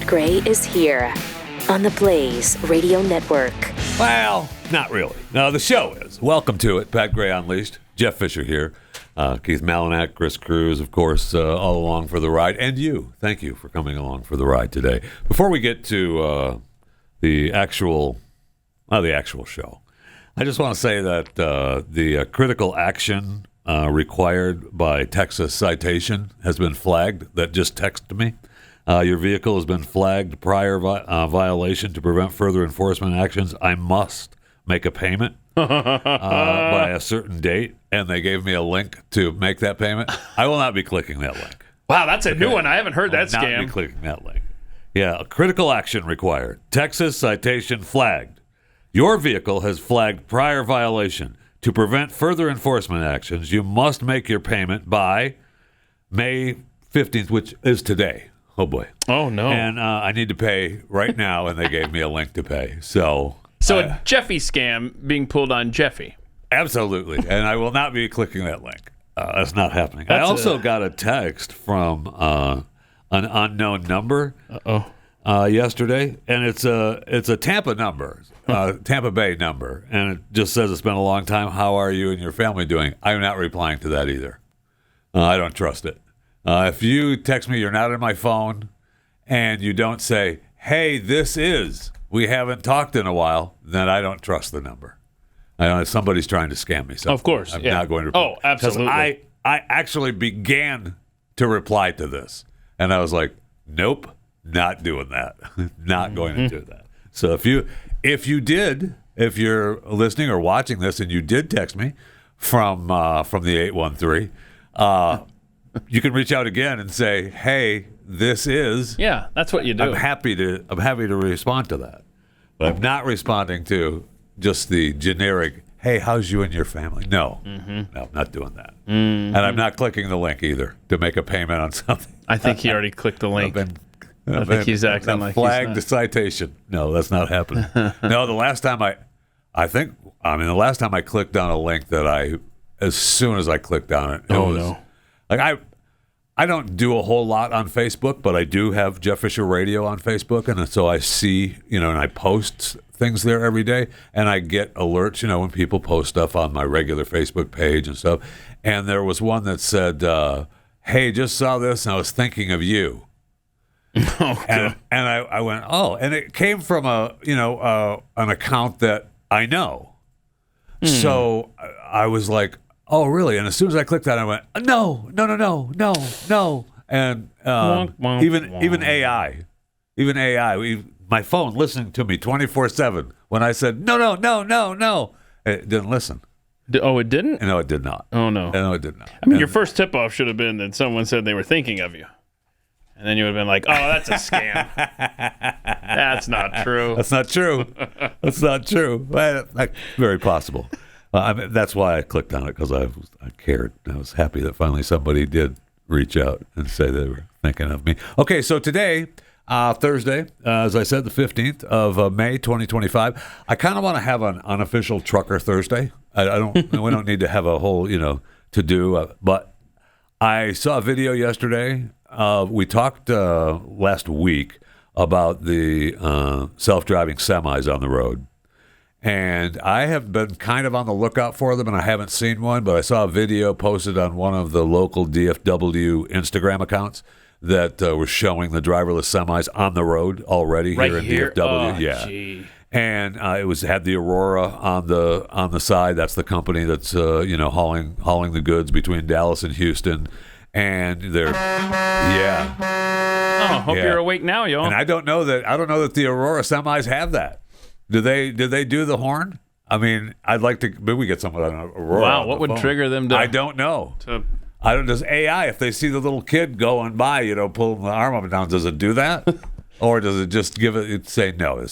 Gray is here on the Blaze Radio Network. Well, not really. No, the show is. Welcome to it. Pat Gray Unleashed. Jeff Fisher here. Keith Malinak, Chris Cruz, of course, all along for the ride. And you. Thank you for coming along for the ride today. Before we get to the actual show, I just want to say that the critical action required by Texas citation has been flagged. That just texted me. Your vehicle has been flagged prior violation. To prevent further enforcement actions, I must make a payment by a certain date, and they gave me a link to make that payment. I will not be clicking that link. Wow, that's a new one. I haven't heard that scam. I will not be clicking that link. Yeah, critical action required. Texas citation flagged. Your vehicle has flagged prior violation. To prevent further enforcement actions, you must make your payment by May 15th, which is today. Oh, boy. Oh, no. And I need to pay right now, and they gave me a link to pay. So a Jeffy scam being pulled on Jeffy. Absolutely. And I will not be clicking that link. That's not happening. I also got a text from an unknown number yesterday, and it's a Tampa number, Tampa Bay number, and it just says it's been a long time. How are you and your family doing? I'm not replying to that either. I don't trust it. If you text me, you're not in my phone, and you don't say, hey, we haven't talked in a while, then I don't trust the number. I know somebody's trying to scam me. So of course. I'm not going to. Oh, absolutely. I actually began to reply to this, and I was like, nope, not doing that. Not going to do that. So if you're listening or watching this and you did text me from the 813, you can reach out again and say, hey, this is. Yeah, that's what you do. I'm happy to respond to that. But I'm not responding to just the generic, hey, how's you and your family? No, no, I'm not doing that. And I'm not clicking the link either to make a payment on something. I think he already clicked the link. I think he's acting like flagged the citation. No, that's not happening. No, the last time I clicked on a link that as soon as I clicked on it, no. Like I don't do a whole lot on Facebook, but I do have Jeff Fisher Radio on Facebook, and so I see, and I post things there every day, and I get alerts, when people post stuff on my regular Facebook page and stuff. And there was one that said, hey, just saw this, and I was thinking of you. And I went, oh, and it came from an account that I know. So I was like, oh, really? And as soon as I clicked that, I went, no. And even AI, my phone listening to me 24/7. When I said, no, it didn't listen. Oh, it didn't? No, it did not. Oh, no. No, it did not. I mean, your first tip-off should have been that someone said they were thinking of you. And then you would have been like, oh, that's a scam. That's not true. That's not true. Well, very possible. That's why I clicked on it, because I cared. I was happy that finally somebody did reach out and say they were thinking of me. Okay, so today, Thursday, as I said, the 15th of May, 2025, I kind of want to have an unofficial Trucker Thursday. We don't need to have a whole, to do, but I saw a video yesterday. We talked last week about the self-driving semis on the road. And I have been kind of on the lookout for them, and I haven't seen one, but I saw a video posted on one of the local DFW Instagram accounts that was showing the driverless semis on the road already here in DFW. Oh, yeah. Gee. And it had the Aurora on the side. That's the company that's hauling the goods between Dallas and Houston. And they're hope you're awake now, y'all. And I don't know that the Aurora semis have that. Did they do the horn? I mean, I'd like to. Maybe we get someone on Aurora. Wow, what would trigger them to? I don't know. Does AI, if they see the little kid going by, pulling the arm up and down, does it do that, or does it just say no?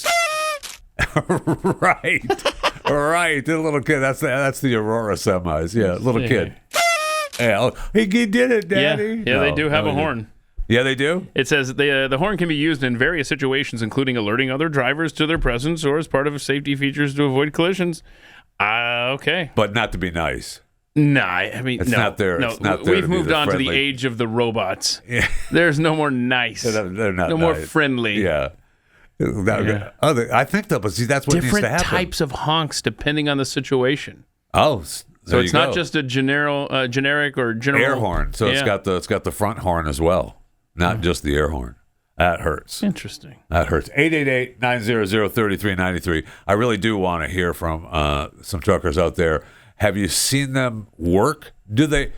Right. The little kid. That's the Aurora semis. Yeah, little kid. Yeah, he did it, Daddy. Yeah, they do have a horn. Yeah, they do? It says the horn can be used in various situations, including alerting other drivers to their presence or as part of safety features to avoid collisions. Okay. But not to be nice. No, I mean, It's no. not there. No, It's not there we've to be moved the on to the friendly- age of the robots. Yeah. There's no more nice. They're not no more nice. friendly. Yeah. Yeah. I think though, but see, that's what needs Different to happen. types of honks depending on the situation. Oh, So it's not just a generic or general air horn. So it's got the front horn as well, not just the air horn. That hurts. Interesting. That hurts. 888-900-3393. I really do want to hear from some truckers out there. Have you seen them work? Do they?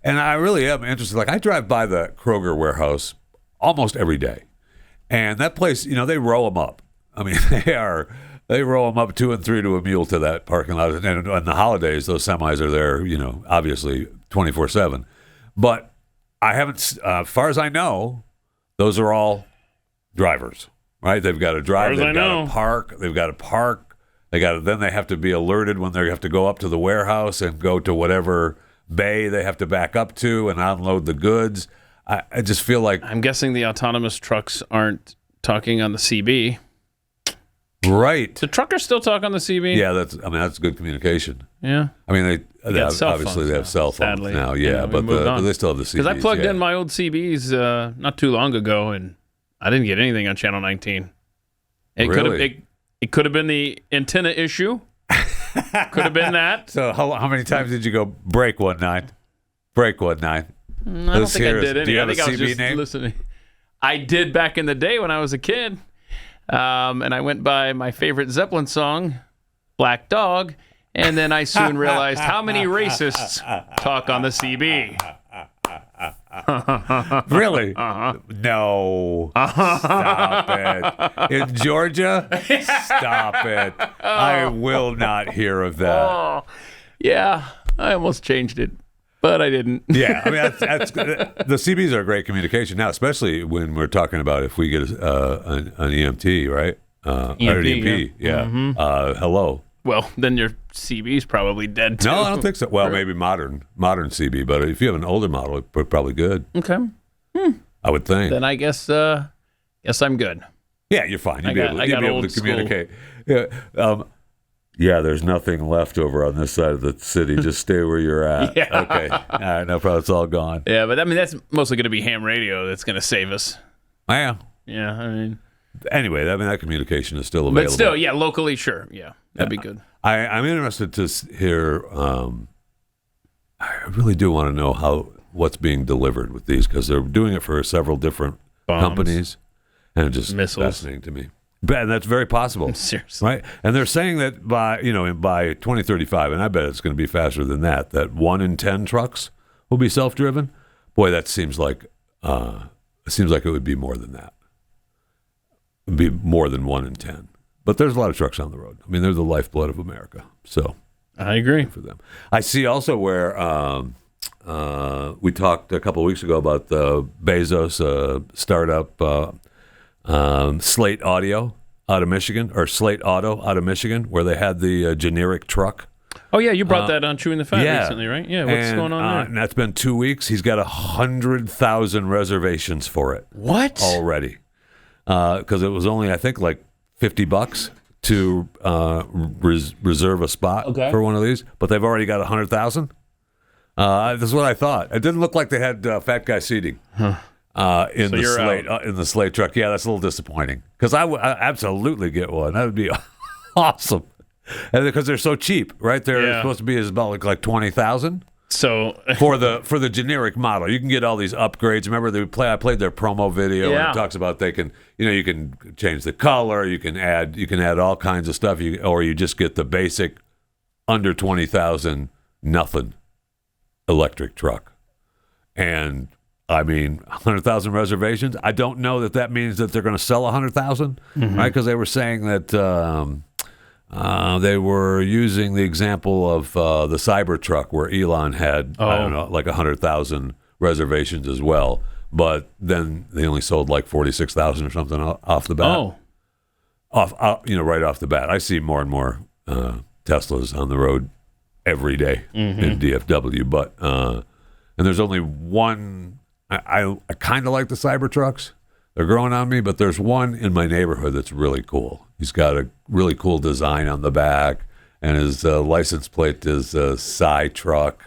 And I really am interested. Like, I drive by the Kroger warehouse almost every day. And that place, they row them up. I mean, they row them up 2 and 3 to a mule to that parking lot. And on the holidays, those semis are there, obviously 24/7. But I haven't, as far as I know, those are all drivers, right? They've got to drive. They've got to park. Then they have to be alerted when they have to go up to the warehouse and go to whatever bay they have to back up to and unload the goods. I just feel like, I'm guessing the autonomous trucks aren't talking on the CB. right? Do truckers still talk on the CB? Yeah, that's good communication. Yeah. I mean, they got cell obviously phones they have now, cell phones sadly. now. Yeah, Yeah, we but moved on. they still have the CBs. Because I plugged yeah. in my old CBs not too long ago, and I didn't get anything on Channel 19. Really? It could have been the antenna issue. Could have been that. So how many times did you go break one night? Break one night. I don't think I did any. Do you have I think a I was CB just name? listening. I did back in the day when I was a kid. And I went by my favorite Zeppelin song, Black Dog, and then I soon realized how many racists talk on the CB. Really? No. Stop it. In Georgia? Stop it. I will not hear of that. Oh, yeah, I almost changed it, but I didn't. Yeah, I mean, that's the CBs are great communication now, especially when we're talking about if we get an EMT, right? Or an EMP, yeah. Hello. Well, then your CB's probably dead too. No, I don't think so. Well, maybe modern CB, but if you have an older model, it's probably good. Okay. I would think. Then I guess I'm good. Yeah, you're fine. You'll be able to old communicate. Yeah. Yeah, there's nothing left over on this side of the city. Just stay where you're at. Yeah. Okay. All right, no problem. It's all gone. Yeah, but I mean that's mostly going to be ham radio that's going to save us. Yeah. Yeah, I mean. Anyway, that communication is still available. But still, yeah, locally, sure. Yeah, that'd be good. I'm interested to hear. I really do want to know what's being delivered with these because they're doing it for several different companies, and it's just Missiles. fascinating to me. And that's very possible. Seriously. Right? And they're saying that by 2035, and I bet it's going to be faster than that, that 1 in 10 trucks will be self-driven. Boy, that seems like it would be more than that. It'd be more than 1 in 10. But there's a lot of trucks on the road. I mean, they're the lifeblood of America. So I agree. for them. I see also where we talked a couple of weeks ago about the Bezos startup Slate Audio out of Michigan, or Slate Auto out of Michigan, where they had the generic truck. Oh yeah, you brought that on Chewing the Fat recently, right? Yeah, what's going on there? And that's been 2 weeks. He's got 100,000 reservations for it. What? Already. Because it was only, I think, like $50 to reserve a spot for one of these, but they've already got 100,000. This is what I thought. It didn't look like they had fat guy seating in the Slate truck. Yeah, that's a little disappointing because I absolutely get one. That would be awesome, and because they're so cheap, right? They're supposed to be about like 20,000. So for the generic model, you can get all these upgrades. Remember, I played their promo video, and it talks about you can change the color, you can add all kinds of stuff, or you just get the basic under 20,000 nothing electric truck. And I mean, 100,000 reservations. I don't know that means that they're going to sell 100,000, right? Because they were saying that. They were using the example of the Cybertruck where Elon had, I don't know, like 100,000 reservations as well. But then they only sold like 46,000 or something off the bat. Right off the bat. I see more and more Teslas on the road every day in DFW. But and there's only one. I kind of like the Cybertrucks. They're growing on me, but there's one in my neighborhood that's really cool. He's got a really cool design on the back, and his license plate is Cytruck.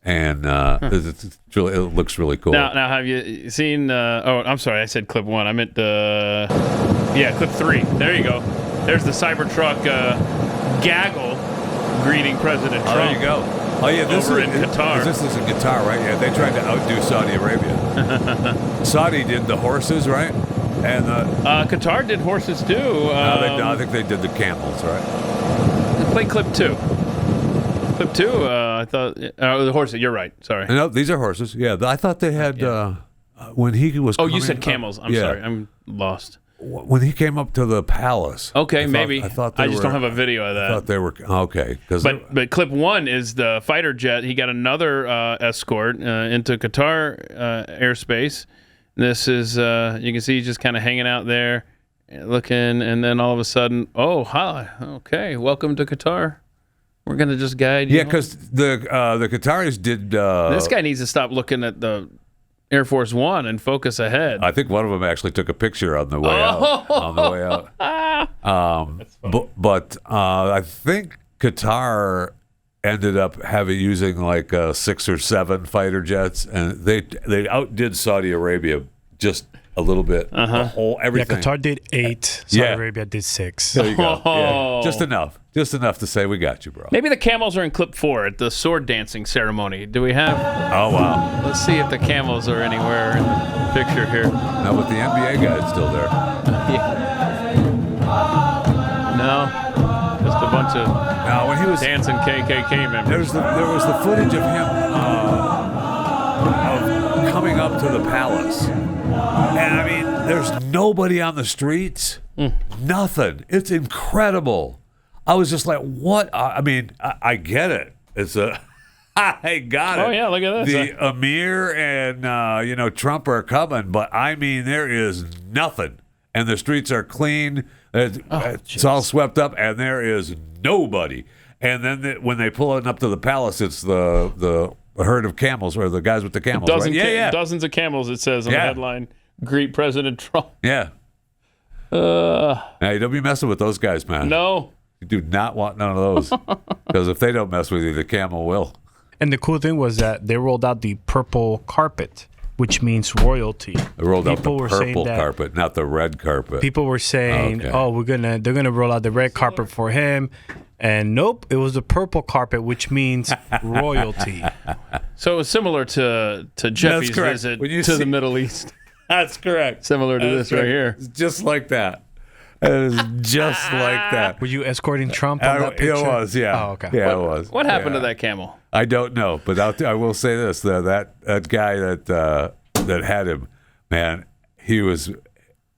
and it looks really cool. Now, have you seen? I'm sorry, I said clip 1. I meant clip 3. There you go. There's the Cybertruck gaggle greeting President Trump. Oh, there you go. Oh yeah, this over is in Qatar. This is in Qatar, right? Yeah, they tried to outdo Saudi Arabia. Saudi did the horses, right? And Qatar did horses too. I think they did the camels, right? Play clip 2. Clip 2. I thought the horses. You're right. Sorry. No, these are horses. Yeah, I thought they had when he was. Oh, you said camels. I'm sorry. I'm lost. When he came up to the palace. Okay, maybe. I thought I just don't have a video of that. I thought they were okay. But clip 1 is the fighter jet. He got another escort into Qatar airspace. This is you can see he's just kind of hanging out there, looking, and then all of a sudden, oh hi, okay, welcome to Qatar. We're gonna just guide you. Yeah, because the Qataris did. This guy needs to stop looking at the Air Force One and focus ahead. I think one of them actually took a picture on the way out. On the way out. But I think Qatar ended up using like 6 or 7 fighter jets, and they outdid Saudi Arabia just a little bit. The whole everything. Yeah, Qatar did 8. Saudi Arabia did 6. There you go. Yeah. Just enough to say we got you, bro. Maybe the camels are in clip 4 at the sword dancing ceremony. Do we have? Oh wow. Let's see if the camels are anywhere in the picture here. Now with the NBA guys still there. No, just a bunch of when he was dancing KKK members. There was the footage of him of coming up to the palace, and I mean, there's nobody on the streets, nothing. It's incredible. I was just like, what? I mean, I get it. I got it. Oh yeah, look at this. The Emir and Trump are coming, but I mean, there is nothing, and the streets are clean. It's all swept up, and there is nobody. And then when they pull it up to the palace, it's the herd of camels, or the guys with the camels. Dozens of camels. It says on the headline. Greet President Trump. Yeah. Now you don't be messing with those guys, man. No. You do not want none of those, because if they don't mess with you, the camel will. And the cool thing was that they rolled out the purple carpet, which means royalty. They rolled out the purple carpet, not the red carpet. People were saying, they're gonna roll out the red carpet for him. And nope, it was the purple carpet, which means royalty. So it was similar to Jeffy's visit to the Middle East. That's correct. Similar to this right here. It's just like that. It is just like that. Were you escorting Trump on that picture? It was, yeah. Oh, okay. Yeah, it was. What happened to that camel? I don't know, but I will say this: that guy that had him, man, he was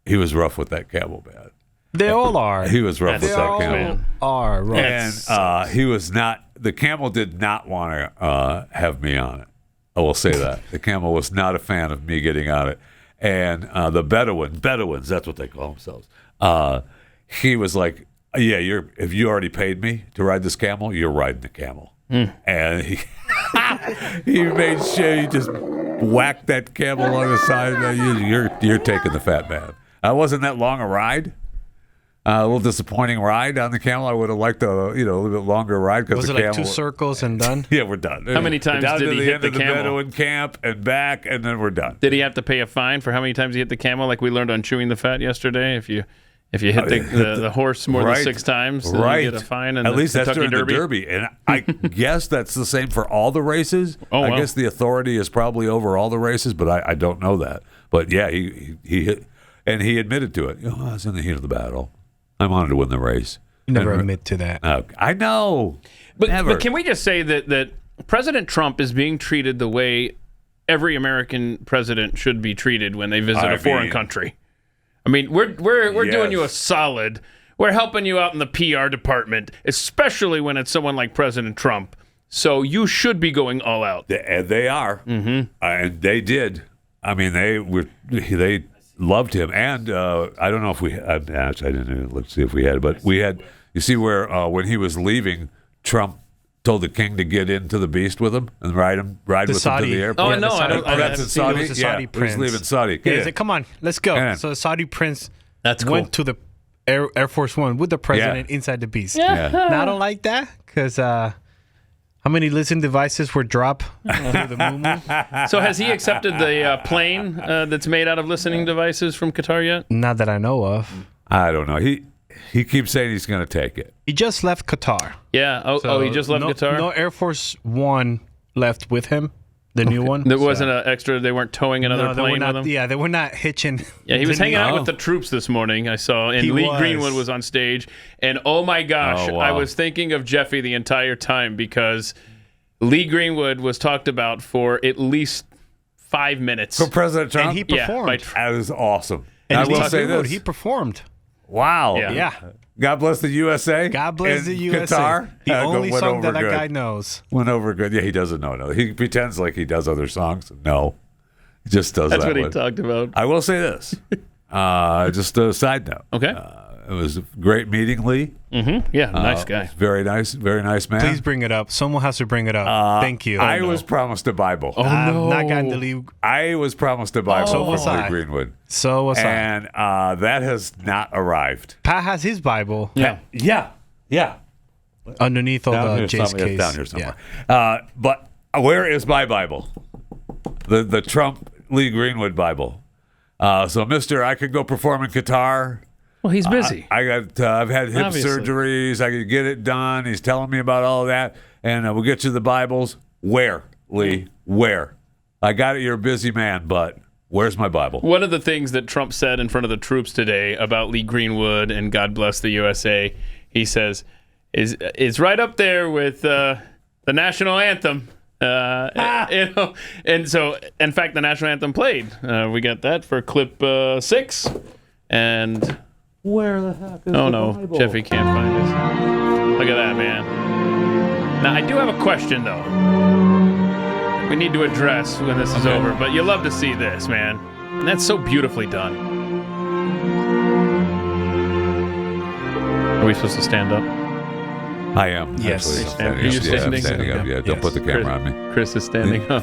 rough with that camel, man. They all are. He was rough with that camel. Are rough. And he was not. The camel did not want to have me on it. I will say that the camel was not a fan of me getting on it. And the Bedouins, that's what they call themselves. He was like, "Yeah, if you already paid me to ride this camel, you're riding the camel." And he he made sure he just whacked that camel on the side. You're taking the fat man. Wasn't that long a ride? A little disappointing ride on the camel. I would have liked a little bit longer ride because the camel. Was it like 2 circles and done? Yeah, we're done. How many times did he hit the camel? Down to the end of the Bedouin camp and back, and then we're done. Did he have to pay a fine for how many times he hit the camel, like we learned on Chewing the Fat yesterday? If you hit the horse more than 6 times, then you get a fine. And at least that's Kentucky during the Derby. And I guess that's the same for all the races. I guess the authority is probably over all the races, but I don't know that. But yeah, he hit, and he admitted to it. I was in the heat of the battle. I wanted to win the race. You never admit to that. I know. But can we just say that President Trump is being treated the way every American president should be treated when they visit a foreign country? I mean, we're doing you a solid. We're helping you out in the PR department, especially when it's someone like President Trump. So you should be going all out. They are. Mm-hmm. And they did. I mean, they loved him, and I don't know if we had. Actually, I didn't look see if we had, but we had. You see where when he was leaving, Trump told the king to get into the beast with him and ride with him to the airport. Oh no, I haven't seen it. It was the Saudi prince. He was leaving Saudi. Yeah, he said, "Come on, let's go." So the Saudi prince went to the Air Force One with the president inside the beast. Yeah. Now I don't like that because How many listening devices were dropped to the moo-moo? So has he accepted the plane that's made out of listening devices from Qatar yet? Not that I know of. I don't know. He keeps saying he's going to take it. He just left Qatar. Yeah. Oh, he just left Qatar? No Air Force One left with him. The new one. There wasn't an extra. They weren't towing another plane with him. Yeah, they were not hitching. Yeah, he was hanging out with the troops this morning. I saw, and Lee Greenwood was on stage. And oh my gosh, I was thinking of Jeffy the entire time because Lee Greenwood was talked about for at least 5 minutes For President Trump, and he performed. That was awesome. And I will say this: he performed. Wow. Yeah. God bless the USA. God bless the USA. Qatar. The only song that good. guy knows. Went over good. Yeah, he doesn't know. No, he pretends like he does other songs. No, he just does That's that what he one. talked about. I will say this. Just a side note. Okay. It was a great meeting, Lee. Mm-hmm. Yeah, nice guy. Very nice man. Please bring it up. Someone has to bring it up. Thank you. I was promised a Bible. I've not gotten the lead. I was promised a Bible So from was Lee I. Greenwood. So was I. And that has not arrived. Pat has his Bible Yeah. underneath all Down the here J's somewhere. case. Down here somewhere. But where is my Bible? The Trump Lee Greenwood Bible. So, Mister, I could go perform in Qatar. Well, he's busy. I've had hip Obviously. surgeries. I could get it done. He's telling me about all of that, and we'll get you the Bibles. Where, Lee? Where? I got it. You're a busy man, but where's my Bible? One of the things that Trump said in front of the troops today about Lee Greenwood and God bless the USA, he says, is right up there with the national anthem. And so, in fact, the national anthem played. We got that for clip 6, and Where the heck is oh no, Jeffy can't find us. Look at that, man. Now I do have a question though. We need to address when this is over, but you love to see this, man, and that's so beautifully done. Are we supposed to stand up? I am. Yes. Actually. Are you standing? I'm standing up. Yeah, don't put the camera on me. Chris is standing up.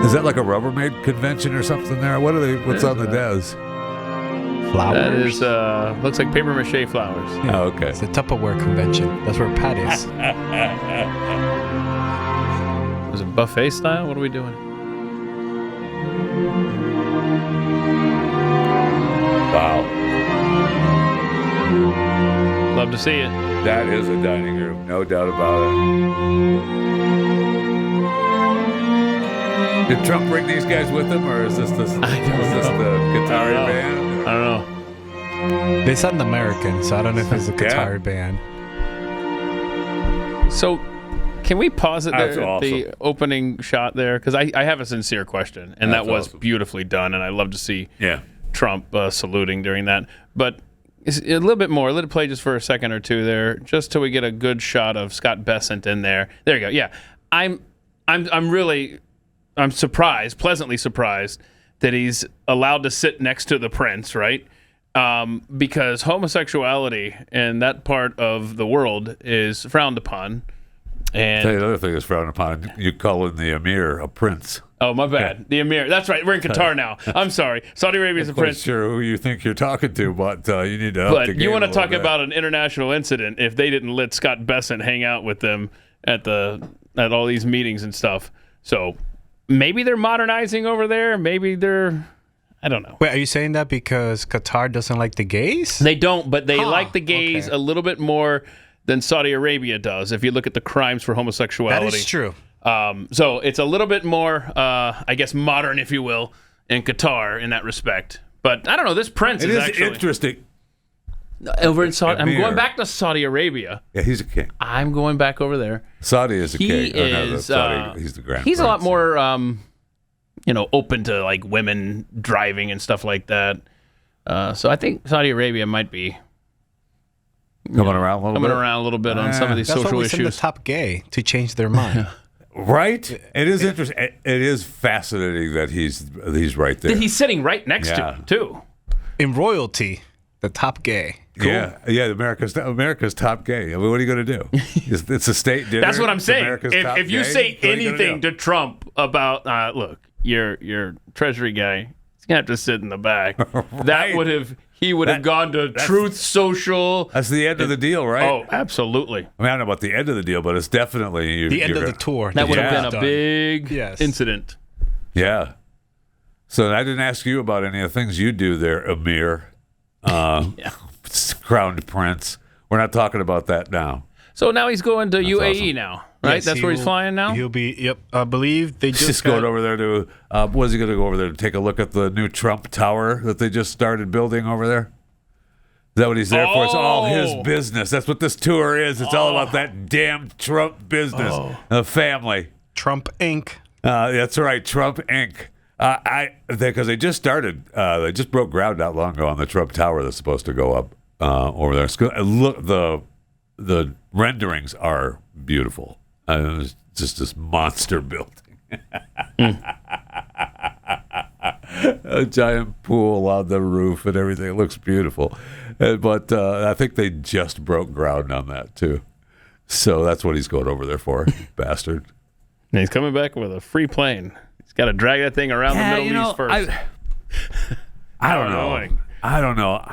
Is that like a Rubbermaid convention or something there? What are they? What's on the desk? Flowers. That is looks like paper mache flowers. Oh, okay. It's a Tupperware convention. That's where Pat is. Is it buffet style? What are we doing? Wow. Love to see it. That is a dining room, no doubt about it. Did Trump bring these guys with him, or is this the Qatari band? I don't know. They sound American, so I don't know if it's a Qatari band. So, can we pause it That's there, awesome. the opening shot there? Because I have a sincere question, and That's that was awesome. beautifully done, and I love to see Yeah. Trump saluting during that. But a little bit more. Let it play just for a second or two there, just till we get a good shot of Scott Bessent in there. There you go. Yeah, I'm surprised, pleasantly surprised, that he's allowed to sit next to the prince, right? Because homosexuality in that part of the world is frowned upon. And Tell you another thing that's frowned upon. You call in the emir a prince. oh, my bad. The emir. That's right. We're in Qatar now. I'm sorry. Saudi Arabia's a Not prince. sure who you think you're talking to, but you need to up the But game you want a to little talk bit. about an international incident if they didn't let Scott Bessent hang out with them at all these meetings and stuff. So maybe they're modernizing over there. Maybe they're, I don't know. Wait, are you saying that because Qatar doesn't like the gays? They don't, but they Huh, like the gays okay. a little bit more than Saudi Arabia does. If you look at the crimes for homosexuality, That is true. So it's a little bit more, I guess, modern, if you will, in Qatar in that respect. But I don't know. This prince It is is actually interesting. over in Saudi. I'm Emir. going back to Saudi Arabia. Yeah, he's a king. I'm going back over there. Saudi is a He king. Oh, no, is. Saudi, he's the grand. He's a lot prince. more, open to like women driving and stuff like that. So I think Saudi Arabia might be coming around a little bit. on some of these That's why social we send the issues. top gay to change their mind. Right? It is interesting. It is fascinating that he's right there. That he's sitting right next to Yeah. him too. In royalty, the top gay. Yeah, America's top gay. I mean, what are you going to do? It's a state dinner. That's what I'm It's saying. America's top If you gay. say What are you gonna anything do? to Trump about, look, your Treasury guy, he's gonna have to sit in the back. That Right. would have He would have gone to Truth Social. That's the end of the deal, right? Oh, absolutely. I mean, I don't know about the end of the deal, but it's definitely the end of the tour. That would have been a done. big incident. Yeah. So I didn't ask you about any of the things you do there, Amir. Crowned Prince. We're not talking about that now. So now he's going to UAE awesome. now, right? Yes, That's where he's flying now? He'll be, yep. I believe they Just going over there to, was he going to go over there to take a look at the new Trump Tower that they just started building over there? Is that what he's there for? It's all his business. That's what this tour is. It's all about that damn Trump business. The family. Trump Inc. That's right, Trump Inc. Because they just started, they just broke ground not long ago on the Trump Tower that's supposed to go up over there. Look, the renderings are beautiful. It's just this monster building. A giant pool on the roof and everything. It looks beautiful. But I think they just broke ground on that, too. So that's what he's going over there for, bastard. And he's coming back with a free plane. He's got to drag that thing around the Middle East first. I don't know. I don't know.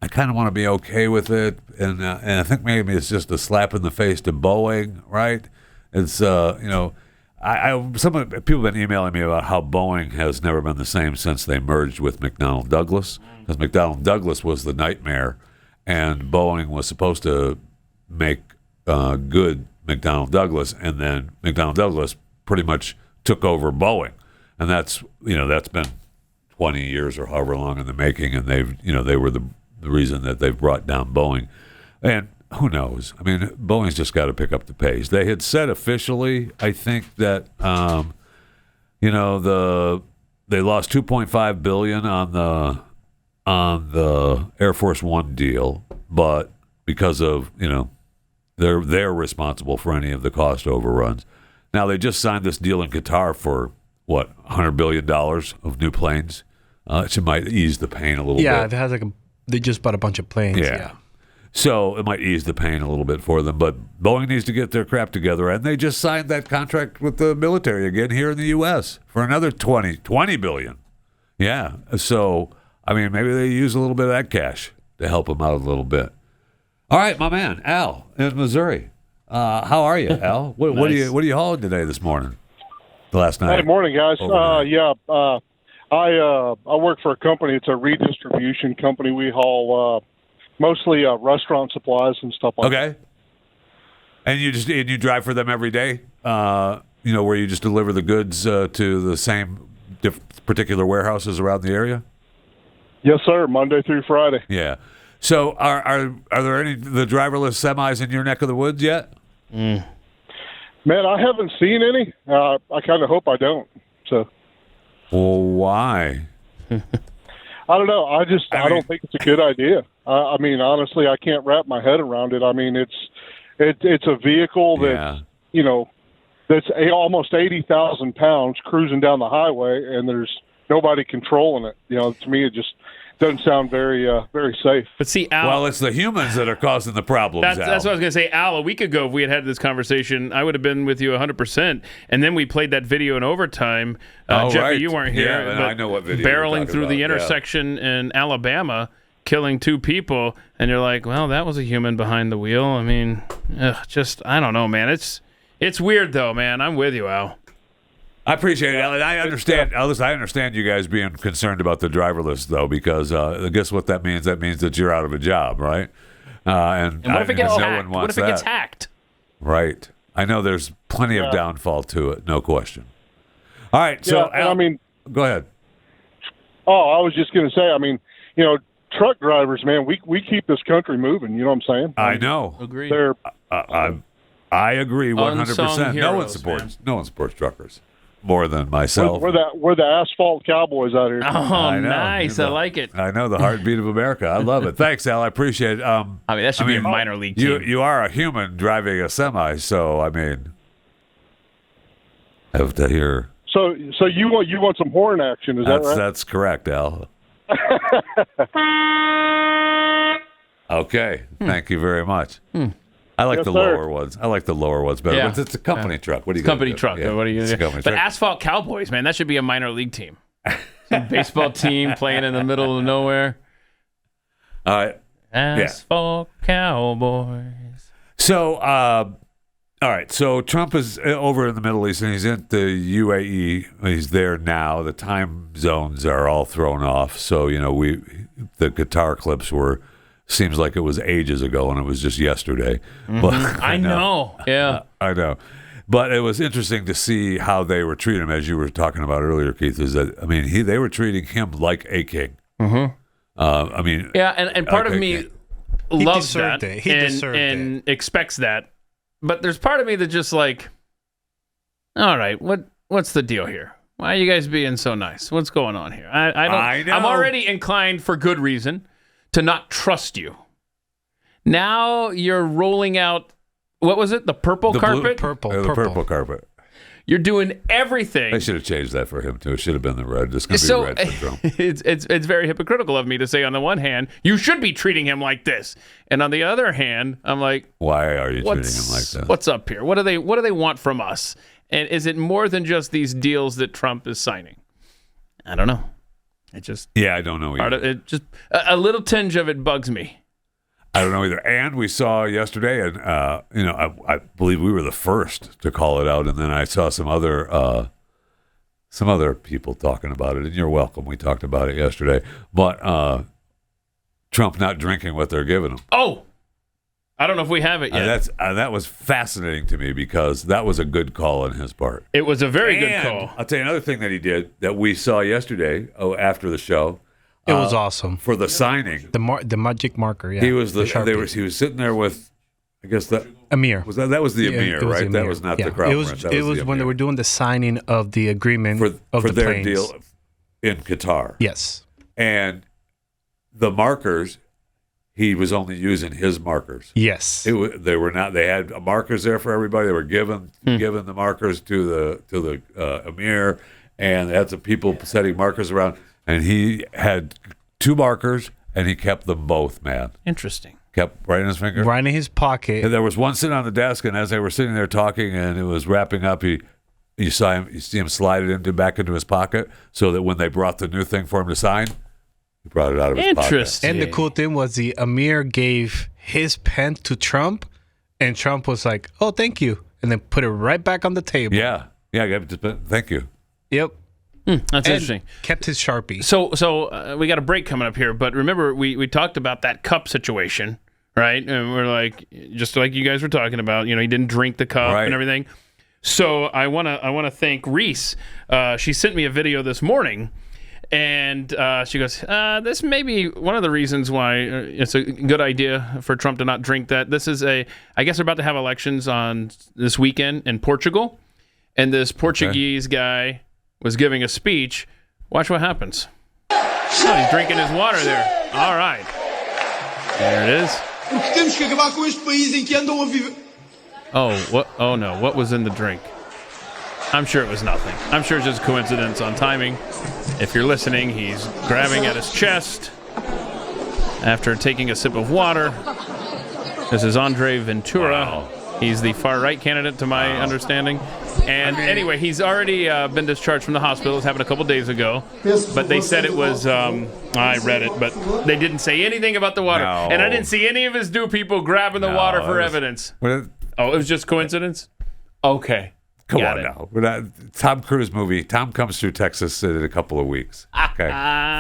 I kind of want to be okay with it, and I think maybe it's just a slap in the face to Boeing, right? It's some people have been emailing me about how Boeing has never been the same since they merged with McDonnell Douglas, because McDonnell Douglas was the nightmare, and Boeing was supposed to make good McDonnell Douglas, and then McDonnell Douglas pretty much took over Boeing, and that's been 20 years or however long in the making, and they were the reason that they've brought down Boeing. And who knows? I mean, Boeing's just got to pick up the pace. They had said officially, I think, that they lost $2.5 billion on the Air Force One deal, but because of they're responsible for any of the cost overruns. Now they just signed this deal in Qatar for what, $100 billion of new planes. It might ease the pain a little bit. Yeah, it has they just bought a bunch of planes. Yeah. So it might ease the pain a little bit for them, but Boeing needs to get their crap together, and they just signed that contract with the military again here in the U.S. for another $20 billion. Yeah, so, I mean, maybe they use a little bit of that cash to help them out a little bit. All right, my man, Al in Missouri. How are you, Al? What are you hauling today this morning? Last night? Good morning, guys. I work for a company. It's a redistribution company. We haul mostly restaurant supplies and stuff like that. Okay. And you drive for them every day? Where you just deliver the goods to the same particular warehouses around the area? Yes, sir. Monday through Friday. Yeah. So are there any the driverless semis in your neck of the woods yet? Man, I haven't seen any. I kind of hope I don't. So. Well, why? I don't know. I don't think it's a good idea. I mean, honestly, I can't wrap my head around it. I mean, it's a vehicle that that's almost 80,000 pounds cruising down the highway, and there's nobody controlling it. To me, it just doesn't sound very very safe. But see, Al, well, it's the humans that are causing the problems. That's what I was going to say. Al, a week ago, if we had this conversation, I would have been with you 100%. And then we played that video in overtime. Jeffy, right. You weren't here. Yeah, but I know what video barreling through the intersection in Alabama, killing 2 people, and you're like, well, that was a human behind the wheel. I mean, I don't know, man. It's weird, though, man. I'm with you, Al. I appreciate it, Alan. I understand. I understand you guys being concerned about the driverless, though, because guess what that means? That means that you're out of a job, right? And what if it gets hacked? No one wants what if it gets hacked? Right. I know there's plenty of downfall to it, no question. All right. So, Al, go ahead. Oh, I was just going to say, I mean, truck drivers, man, we keep this country moving. You know what I'm saying? I know. Agreed. I agree 100%. No one supports truckers more than myself. We're the asphalt cowboys out here. Oh, nice. I like it. I know, the heartbeat of America. I love it. Thanks, Al. I appreciate it. That should be a minor league team. You are a human driving a semi, so, I have to hear. So you want some horn action, is that right? That's correct, Al. Okay. Thank you very much. I like lower ones. I like the lower ones better. Yeah. But it's a company truck. What are you company do? truck. Yeah, What are you it's do? a company But truck. Asphalt Cowboys, man, that should be a minor league team. Some baseball team playing in the middle of nowhere. All right. Asphalt Cowboys. So, all right. So Trump is over in the Middle East, and he's in the UAE. He's there now. The time zones are all thrown off. So, the Qatar clips seems like it was ages ago, and it was just yesterday. Mm-hmm. But I know. Yeah. I know. But it was interesting to see how they were treating him, as you were talking about earlier, Keith. Is that they were treating him like a king. Mm-hmm. And part of me loves that and expects that, but there's part of me that just like, all right, what's the deal here? Why are you guys being so nice? What's going on here? I know. I'm already inclined for good reason to not trust you. Now you're rolling out. What was it? The purple carpet? The purple carpet. You're doing everything. They should have changed that for him, too. It should have been the red. It's going to be red for Trump. It's very hypocritical of me to say, on the one hand, you should be treating him like this. And on the other hand, I'm like, why are you treating him like that? What's up here? What do they want from us? And is it more than just these deals that Trump is signing? I don't know. I don't know either. It just a little tinge of it bugs me. I don't know either. And we saw yesterday, and I believe we were the first to call it out, and then I saw some other people talking about it. And you're welcome. We talked about it yesterday, but Trump not drinking what they're giving him. Oh, I don't know if we have it yet. That was fascinating to me because that was a good call on his part. It was a very good call. I'll tell you another thing that he did that we saw yesterday. After the show. It was awesome for the signing. The magic marker. Yeah, he was he was sitting there with, I guess that Amir. That was the Amir, right? That was not the crowd. It was when they were doing the signing of the agreement for their planes. deal in Qatar. Yes, and the markers, he was only using his markers. Yes, they were not. They had markers there for everybody. They were given the markers to the Amir, and they had some people setting markers around. And he had 2 markers, and he kept them both, man. Interesting. Kept right in his finger. Right in his pocket. And there was one sitting on the desk, and as they were sitting there talking and it was wrapping up, you see him slide it back into his pocket so that when they brought the new thing for him to sign, he brought it out of his pocket. Interesting. And the cool thing was the Amir gave his pen to Trump, and Trump was like, oh, thank you, and then put it right back on the table. Yeah, thank you. Yep. That's interesting. Kept his Sharpie. So we got a break coming up here, but remember we talked about that cup situation, right? And we're like, just like you guys were talking about, he didn't drink the cup and everything. So I wanna thank Reese. She sent me a video this morning, and she goes, "This may be one of the reasons why it's a good idea for Trump to not drink that. This is I guess they're about to have elections on this weekend in Portugal, and this Portuguese guy was giving a speech. Watch what happens. Oh, he's drinking his water there. All right. There it is. Oh, what? Oh, no. What was in the drink? I'm sure it was nothing. I'm sure it's just coincidence on timing. If you're listening, he's grabbing at his chest after taking a sip of water. This is Andre Ventura. Wow. He's the far-right candidate, to my understanding. And anyway, he's already been discharged from the hospital. It happened a couple days ago. But they said it was, I read it, but they didn't say anything about the water. No. And I didn't see any of his new people grabbing the water for evidence. It was just coincidence? Okay. Come on now. Tom Cruise movie. Tom comes through Texas in a couple of weeks. Okay.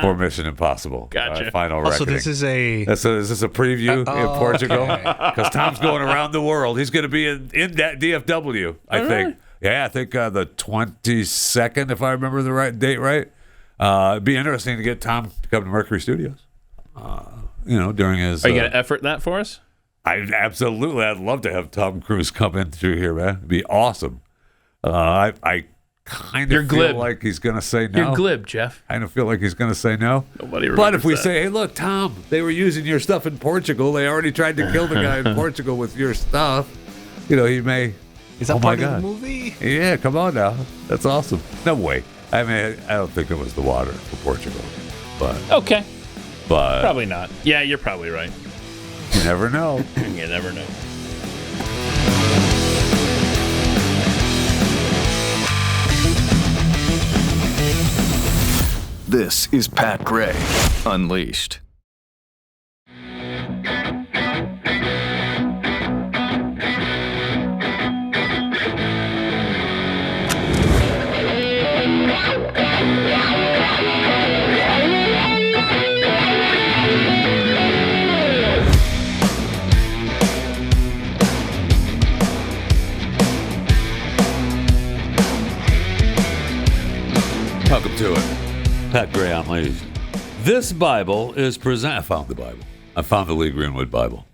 For Mission Impossible. Gotcha. Final reckoning. So this is is this a preview in Portugal? Because Tom's going around the world. He's going to be in that DFW, I think. Yeah, I think the 22nd, if I remember the right date right. It'd be interesting to get Tom to come to Mercury Studios. During his. Are you going to effort that for us? I'd love to have Tom Cruise come in through here, man. It'd be awesome. I kind of feel like he's going to say no. You're glib, Jeff. I kind of feel like he's going to say no. Nobody remembers But if we that. say, hey, look, Tom, they were using your stuff in Portugal. They already tried to kill the guy in Portugal with your stuff. He may. Is that part of the movie? Yeah, come on now. That's awesome. No way. I mean, I don't think it was the water for Portugal. But okay. But probably not. Yeah, you're probably right. You never know. You never know. This is Pat Gray Unleashed. Welcome to it. Pat Gray Unleashed. This Bible is presented. I found the Bible. I found the Lee Greenwood Bible.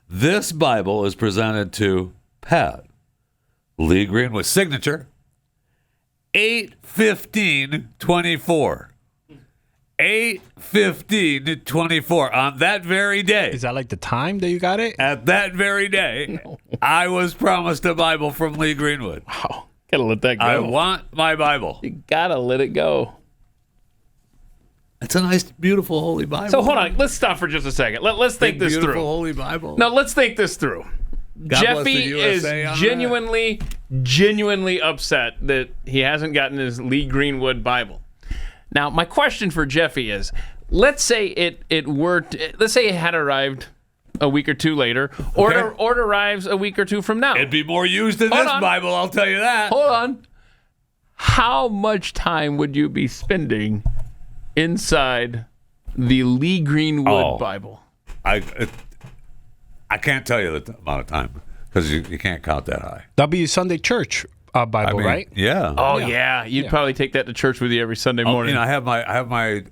This Bible is presented to Pat Lee Greenwood. Signature 8/15/24. 8/15/24. On that very day. Is that like the time that you got it? At that very day, I was promised a Bible from Lee Greenwood. Wow. Gotta let that go. I want my Bible. You gotta let it go. It's a nice, beautiful, holy Bible. So hold on. Let's stop for just a second. Let's think this beautiful, through. Holy Bible. No, let's think this through. God bless the Jeffy is USA on genuinely upset that he hasn't gotten his Lee Greenwood Bible. Now, my question for Jeffy is, let's say let's say it had arrived a week or two later, or it arrives a week or two from now. It'd be more used than Hold this on. Bible, I'll tell you that. Hold on. How much time would you be spending inside the Lee Greenwood Bible? I can't tell you the amount of time because you can't count that high. W Sunday Church Bible, right? Yeah. Oh yeah, you'd probably take that to church with you every Sunday morning. I have my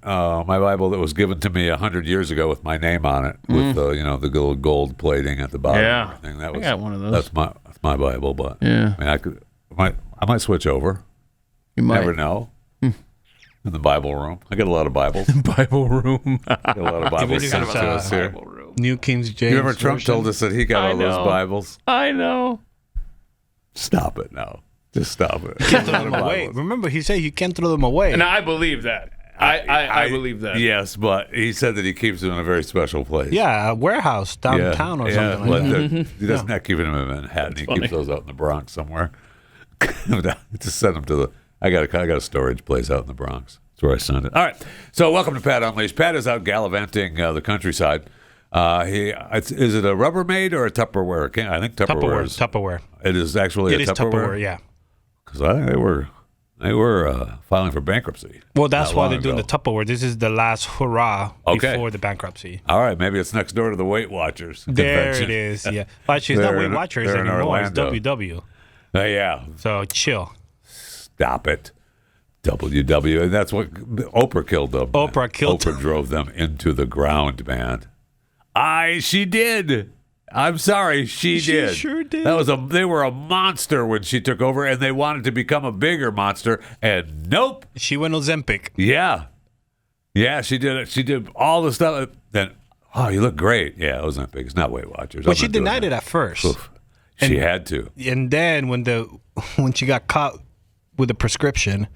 Bible that was given to me 100 years ago with my name on it, with the little gold plating at the bottom. Yeah. And everything. I got one of those. That's my Bible, but Yeah. I might switch over. You might. Never know. In the Bible room, I got a lot of Bibles. Bible room. I got a lot of Bibles Even sent if to it's, us here. Bible room. New King James. You remember Trump version? told us that he got I all those know. Bibles? I know. Stop it now. Just stop it. Can't throw them away. Remember, he said you can't throw them away. And I believe that. I believe that. Yes, but he said that he keeps them in a very special place. Yeah, a warehouse downtown or something like that. He doesn't have keeping them in Manhattan. He keeps those out in the Bronx somewhere. Just send them to the. I got a storage place out in the Bronx. That's where I send it. All right. So welcome to Pat Unleashed. Pat is out gallivanting the countryside. Is it a Rubbermaid or a Tupperware? I think Tupperware. Tupperware. It is actually It a is Tupperware, yeah. Because I think they were filing for bankruptcy. Well, that's not why long they're doing ago. the Tupperware. This is the last hurrah Okay. before the bankruptcy. All right, maybe it's next door to the Weight Watchers There convention. it is, yeah. Actually, it's not They're Weight in- Watchers they're in anymore. It's Orlando. WW. Yeah, So chill. stop it. WW, and that's what Oprah killed them. Oprah drove them into the ground, man. She did. I'm sorry, she did. Sure did. They were a monster when she took over, and they wanted to become a bigger monster, and nope. She went Ozempic. Yeah, she did it. She did all the stuff. Then, you look great. Yeah, Ozempic. It's not Weight Watchers. But she denied it at first. Oof. She had to. And then when she got caught with a prescription,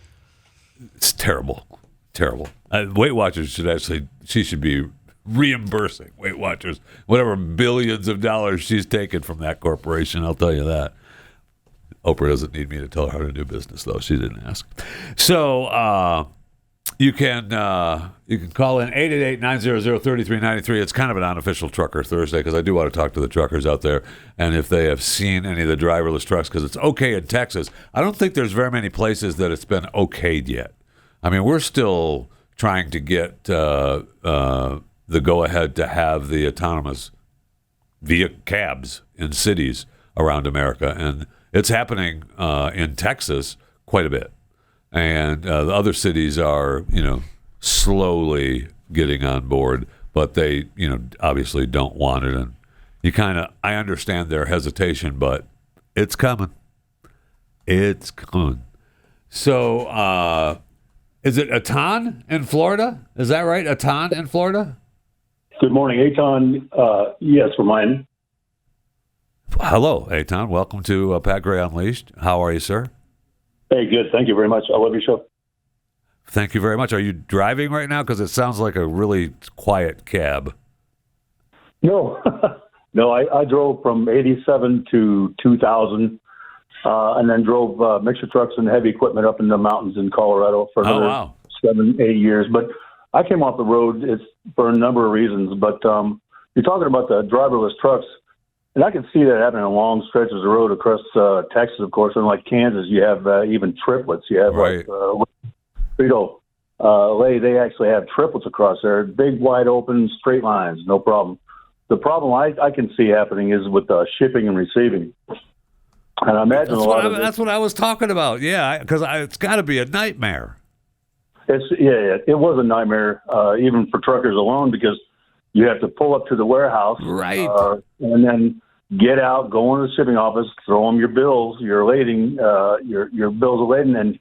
It's terrible. Weight Watchers she should be reimbursing Weight Watchers whatever billions of dollars she's taken from that corporation. I'll tell you that. Oprah doesn't need me to tell her how to do business, though. She didn't ask. So you can call in 888-900-3393. It's kind of an unofficial Trucker Thursday because I do want to talk to the truckers out there and if they have seen any of the driverless trucks because it's okay in Texas. I don't think there's very many places that it's been okayed yet. I mean, we're still trying to get the go-ahead to have the autonomous cabs in cities around America, and it's happening in Texas quite a bit. And the other cities are, slowly getting on board, but they, obviously don't want it. And I understand their hesitation, but it's coming. It's coming. So, is it Aton in Florida? Is that right? Aton in Florida? Good morning, Aton. Yes, for mine. Hello, Aton. Welcome to Pat Gray Unleashed. How are you, sir? Hey, good. Thank you very much. I love your show. Thank you very much. Are you driving right now? Because it sounds like a really quiet cab. No, no. I drove from 87 to 2000, and then drove mixer trucks and heavy equipment up in the mountains in Colorado for another 7, 8 years. But I came off the road it's for a number of reasons. But you're talking about the driverless trucks, and I can see that happening on long stretches of road across Texas, of course, and like Kansas, you have even triplets. You have right. They actually have triplets across there, big, wide open, straight lines, no problem. The problem I can see happening is with shipping and receiving. And I imagine that's what I was talking about. Yeah, because it's got to be a nightmare. It was a nightmare, even for truckers alone, because you have to pull up to the warehouse, right, and then get out, go into the shipping office, throw them your bills, your lading, your bills of lading, and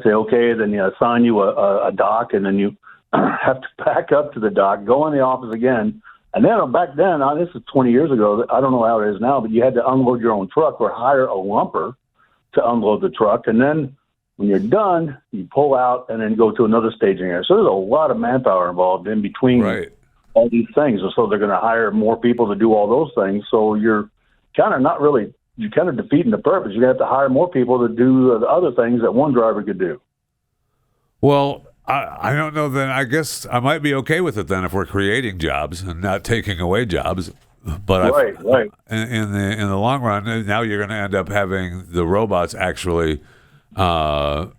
say, okay, then you assign you a dock, and then you have to back up to the dock, go in the office again. And then back then, this is 20 years ago, I don't know how it is now, but you had to unload your own truck or hire a lumper to unload the truck. And then when you're done, you pull out and then go to another staging area. So there's a lot of manpower involved in between all these things. So they're going to hire more people to do all those things. So you're kind of defeating the purpose. You're going to have to hire more people to do the other things that one driver could do. Well, I don't know then. I guess I might be okay with it then if we're creating jobs and not taking away jobs. But right. In the long run, now you're going to end up having the robots actually, emptying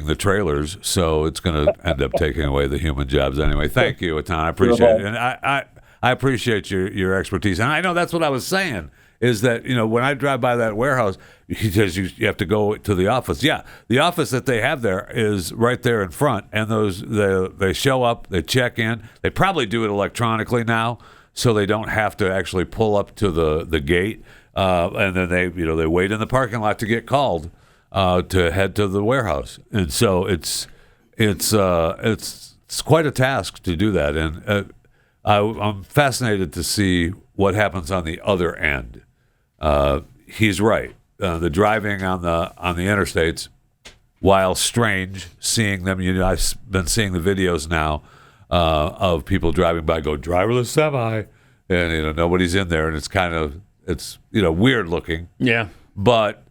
the trailers. So it's going to end up taking away the human jobs anyway. Thank you, Aton. I appreciate it, and I appreciate your expertise. And I know that's what I was saying. Is that, when I drive by that warehouse, he says you have to go to the office. Yeah, the office that they have there is right there in front, and they show up, they check in. They probably do it electronically now, so they don't have to actually pull up to the gate, and then they wait in the parking lot to get called to head to the warehouse. And so it's quite a task to do that, and I'm fascinated to see what happens on the other end. He's right. The driving on the interstates, while strange, seeing them. I've been seeing the videos now of people driving by, go driverless semi, and nobody's in there, and it's weird looking. Yeah. But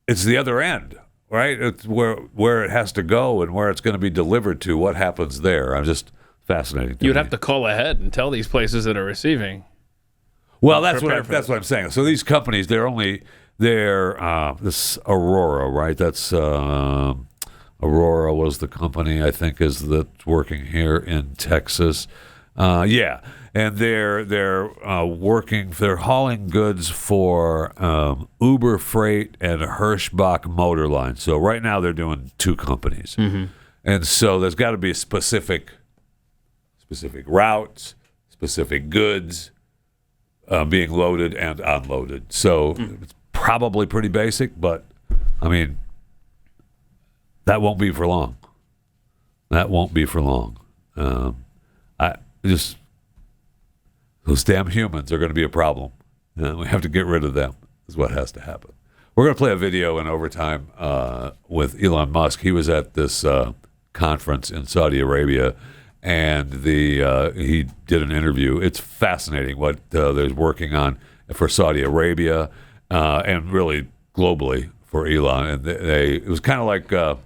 it's the other end, right? It's where it has to go and where it's going to be delivered to. What happens there? I'm just fascinating. You'd have to call ahead and tell these places that are receiving. Well, that's what I'm saying. So these companies, they're this Aurora, right? That's Aurora was the company I think that's working here in Texas. Yeah, and they're hauling goods for Uber Freight and Hirschbach Motor Line. So right now they're doing two companies, and so there's got to be specific routes, specific goods. Being loaded and unloaded. So it's probably pretty basic, but, that won't be for long. Those damn humans are going to be a problem. We have to get rid of them is what has to happen. We're going to play a video in overtime with Elon Musk. He was at this conference in Saudi Arabia, and he did an interview. It's fascinating what they're working on for Saudi Arabia and really globally for Elon. And it was kind of like, I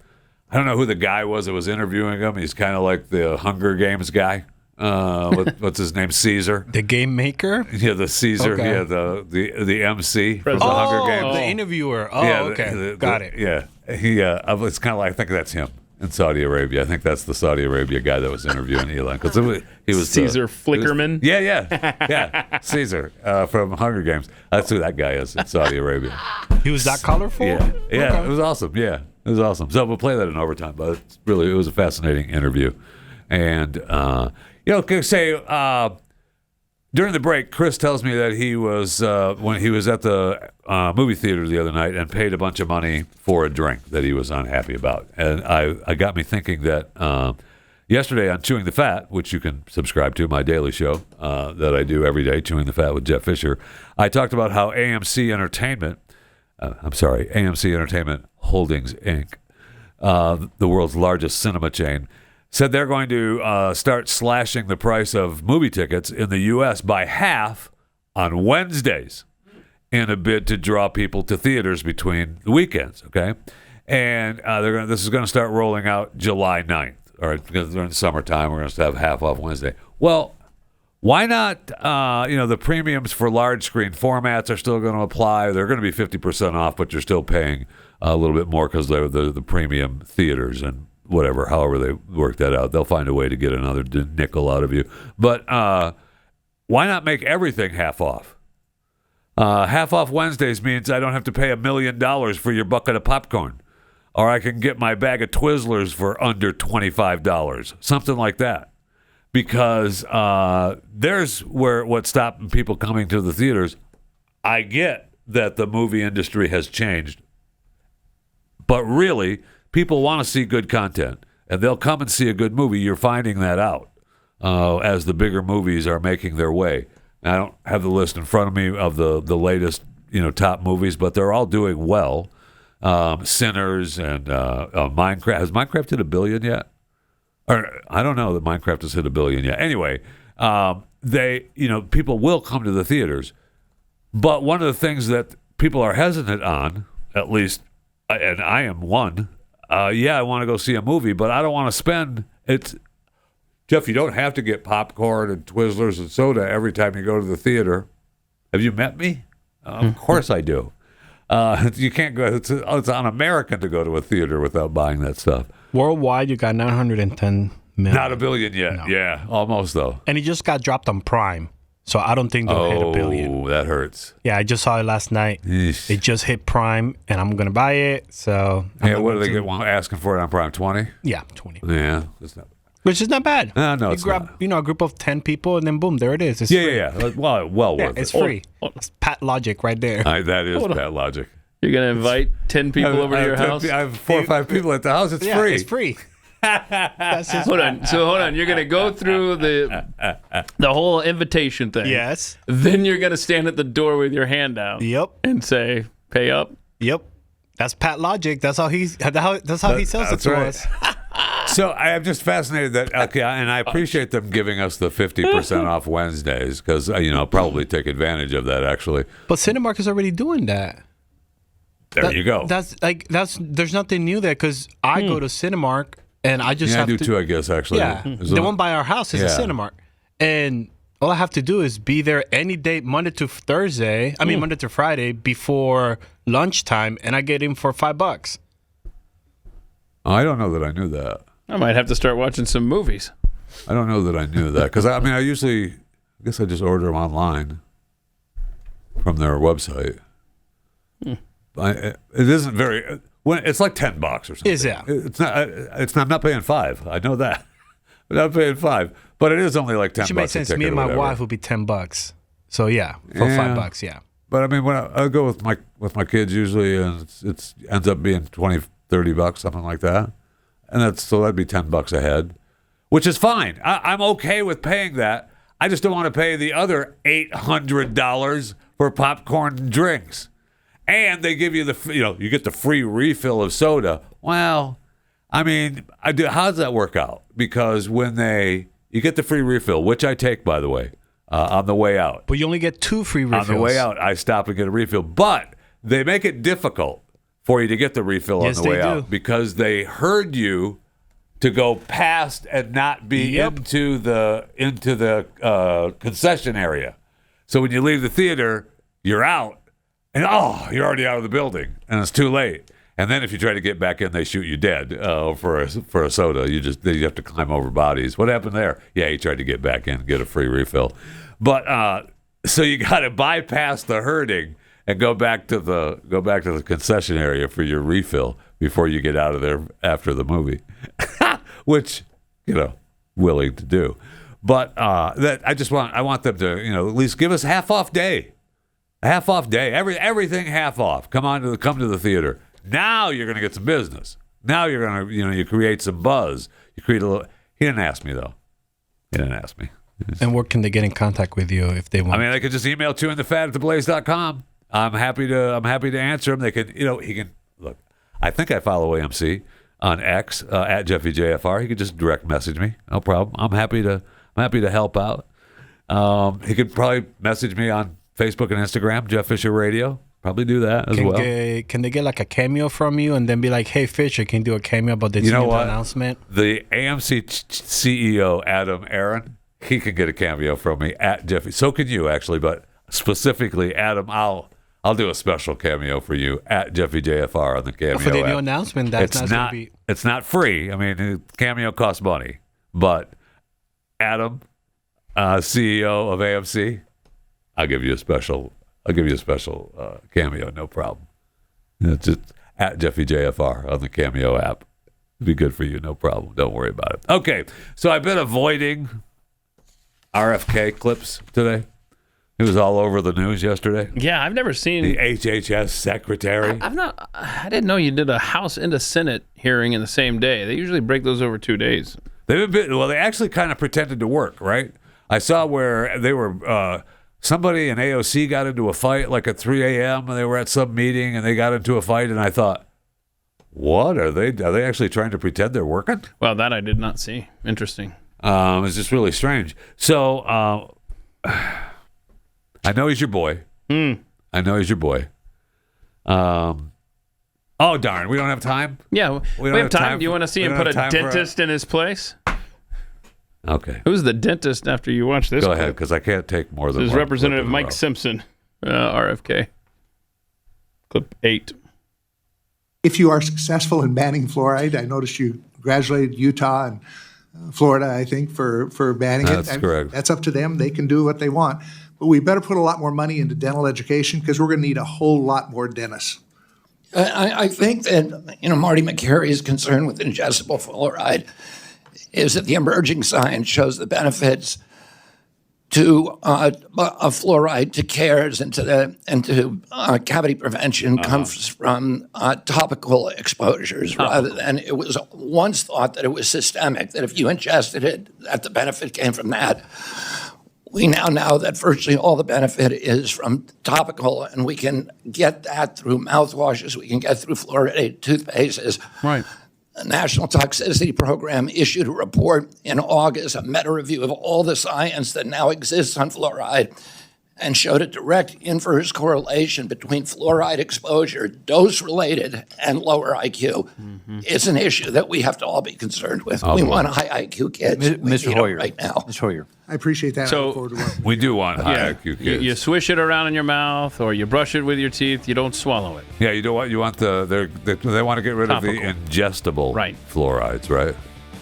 don't know who the guy was that was interviewing him. He's kind of like the Hunger Games guy. What's his name? Caesar. The game maker? Yeah, the Caesar. Okay. Yeah, the MC from the Hunger Games. The interviewer. Oh, yeah, okay. Got it. Yeah. It's kind of like, I think that's him. In Saudi Arabia. I think that's the Saudi Arabia guy that was interviewing Elon. Because he was Caesar Flickerman? Yeah. Caesar from Hunger Games. That's who that guy is in Saudi Arabia. He was that colorful? Yeah. Okay. It was awesome. Yeah, it was awesome. So we'll play that in overtime, but it was a fascinating interview. And, during the break, Chris tells me that he was when he was at the movie theater the other night and paid a bunch of money for a drink that he was unhappy about. And I got me thinking that yesterday on Chewing the Fat, which you can subscribe to, my daily show that I do every day, Chewing the Fat with Jeff Fisher, I talked about how AMC Entertainment Holdings, Inc., the world's largest cinema chain, said they're going to start slashing the price of movie tickets in the U.S. by half on Wednesdays in a bid to draw people to theaters between the weekends, okay? and this is going to start rolling out July 9th. All right, because during the summertime, we're going to have half off Wednesday. Well, why not? The premiums for large screen formats are still going to apply. They're going to be 50% off, but you're still paying a little bit more because they're the premium theaters and whatever. However they work that out, they'll find a way to get another nickel out of you. But why not make everything half off? Half off Wednesdays means I don't have to pay $1 million for your bucket of popcorn, or I can get my bag of Twizzlers for under $25, something like that. Because there's what's stopping people coming to the theaters. I get that the movie industry has changed, but really, people want to see good content, and they'll come and see a good movie. You're finding that out as the bigger movies are making their way. I don't have the list in front of me of the latest top movies, but they're all doing well. Sinners and Minecraft. Has Minecraft hit $1 billion yet? Or I don't know that Minecraft has hit $1 billion yet. Anyway, people will come to the theaters, but one of the things that people are hesitant on, at least, and I am one. I want to go see a movie, but I don't want to spend. Jeff, you don't have to get popcorn and Twizzlers and soda every time you go to the theater. Have you met me? Of course I do. You can't go. It's un-American to go to a theater without buying that stuff. Worldwide, you got 910 million. Not $1 billion yet. No. Yeah, almost though. And it just got dropped on Prime, so I don't think they'll hit $1 billion. Oh, that hurts. Yeah, I just saw it last night. Eesh. It just hit Prime, and I'm gonna buy it. So what do they get? Asking for it on Prime? 20? Yeah, 20. Yeah, it's not. Which is not bad. No, you it's grab, not. a group of 10 people, and then boom, there it is. It's free. Yeah. Well worth it. It's free. It's Pat Logic right there. That is Pat Logic. You're going to invite 10 people over to your house? I have 4 or 5 people at the house. It's free. It's free. That's just Hold on. You're going to go through the whole invitation thing. Yes. Then you're going to stand at the door with your hand out. Yep. And say, pay up. Yep. That's Pat Logic. That's how he sells it to us. So I am just fascinated that and I appreciate them giving us the 50% off Wednesdays because I'll probably take advantage of that actually. But Cinemark is already doing that. There you go. There's nothing new there because I go to Cinemark and I just have I do to, too, I guess actually. Yeah, the one by our house is a Cinemark, and all I have to do is be there any day, Monday to Friday before lunchtime, and I get in for $5. I don't know that I knew that. I might have to start watching some movies. I don't know that I knew that because I guess I just order them online from their website. It isn't very. It's like $10 or something. Is that? It's not. I'm not paying $5. I know that. I'm not paying $5, but it is only like $10. It makes sense. Me and my wife would be $10. So yeah, for $5, yeah. But I mean, when I go with my kids usually, and it ends up being $20-$30, something like that, and that'd be $10 a head, which is fine. I'm okay with paying that. I just don't want to pay the other $800 for popcorn and drinks. And they give you you get the free refill of soda. Well, I mean, how does that work out? Because when you get the free refill, which I take, by the way, on the way out. But you only get 2 free refills. On the way out, I stop and get a refill. But they make it difficult for you to get the refill on the way out because they herd you to go past and not be into the concession area. So when you leave the theater, you're out. And you're already out of the building, and it's too late. And then if you try to get back in, they shoot you dead for a soda. You have to climb over bodies. What happened there? Yeah, you tried to get back in and get a free refill. But so you got to bypass the herding and go back to the concession area for your refill before you get out of there after the movie, which willing to do. But I want them to at least give us a half off day. Everything half off. Come to the theater. Now you're going to get some business. Now you're going to you create some buzz. You create a little. He didn't ask me though. He didn't ask me. And where can they get in contact with you if they want? I mean, they could just email chewingthefat@theblaze.com. I'm happy to answer them. They could he can look. I think I follow AMC on X at JeffyJFR. He could just direct message me. No problem. I'm happy to help out. He could probably message me on Facebook and Instagram, Jeff Fisher Radio. Probably do that as well. Can they get like a cameo from you and then be like, hey, Fisher, can you do a cameo about this new announcement? The AMC CEO, Adam Aaron, he can get a cameo from me at Jeffy. So can you, actually, but specifically, Adam, I'll do a special cameo for you at Jeffy JFR on the cameo For the app. new announcement, that's not going to be... It's not free. I mean, cameo costs money. But Adam, CEO of AMC, I'll give you a special cameo, no problem. It's just at Jeffy JFR on the Cameo app. It'd be good for you, no problem. Don't worry about it. Okay, so I've been avoiding RFK clips today. It was all over the news yesterday. Yeah, I've never seen the HHS Secretary. I didn't know you did a House and a Senate hearing in the same day. They usually break those over 2 days. They actually kind of pretended to work, right? I saw where they were. Somebody in AOC got into a fight like at 3 a.m. and they were at some meeting and they got into a fight, and I thought, what are they actually trying to pretend they're working? Well, that I did not see. Interesting. It's just really strange. So I know he's your boy. I know he's your boy. Oh darn, we don't have time. Yeah, we have time. Do you want to see him put a dentist in his place? Okay. Who's the dentist after you watch this? Go ahead, because I can't take more than one. This is Representative Mike Simpson, RFK. Clip 8. If you are successful in banning fluoride, I noticed you congratulated Utah and Florida, I think, for banning it. That's correct. That's up to them. They can do what they want. But we better put a lot more money into dental education because we're going to need a whole lot more dentists. I think that, Marty McCary's concern with ingestible fluoride is that the emerging science shows the benefits to of fluoride to cares and to cavity prevention comes from topical exposures rather than it was once thought that it was systemic, that if you ingested it, that the benefit came from that. We now know that virtually all the benefit is from topical, and we can get that through mouthwashes, we can get through fluoridated toothpastes. Right. The National Toxicity Program issued a report in August, a meta-review of all the science that now exists on fluoride, and showed a direct inverse correlation between fluoride exposure, dose-related, and lower IQ. Mm-hmm. It's an issue that we have to all be concerned with. We want high IQ kids. Mr. Hoyer. Right now. Mr. Hoyer. I appreciate that. So, I look forward to working. We do want high IQ kids. You swish it around in your mouth, or you brush it with your teeth. You don't swallow it. Yeah, you don't want. You want they want to get rid Topical. of the ingestible fluorides, right?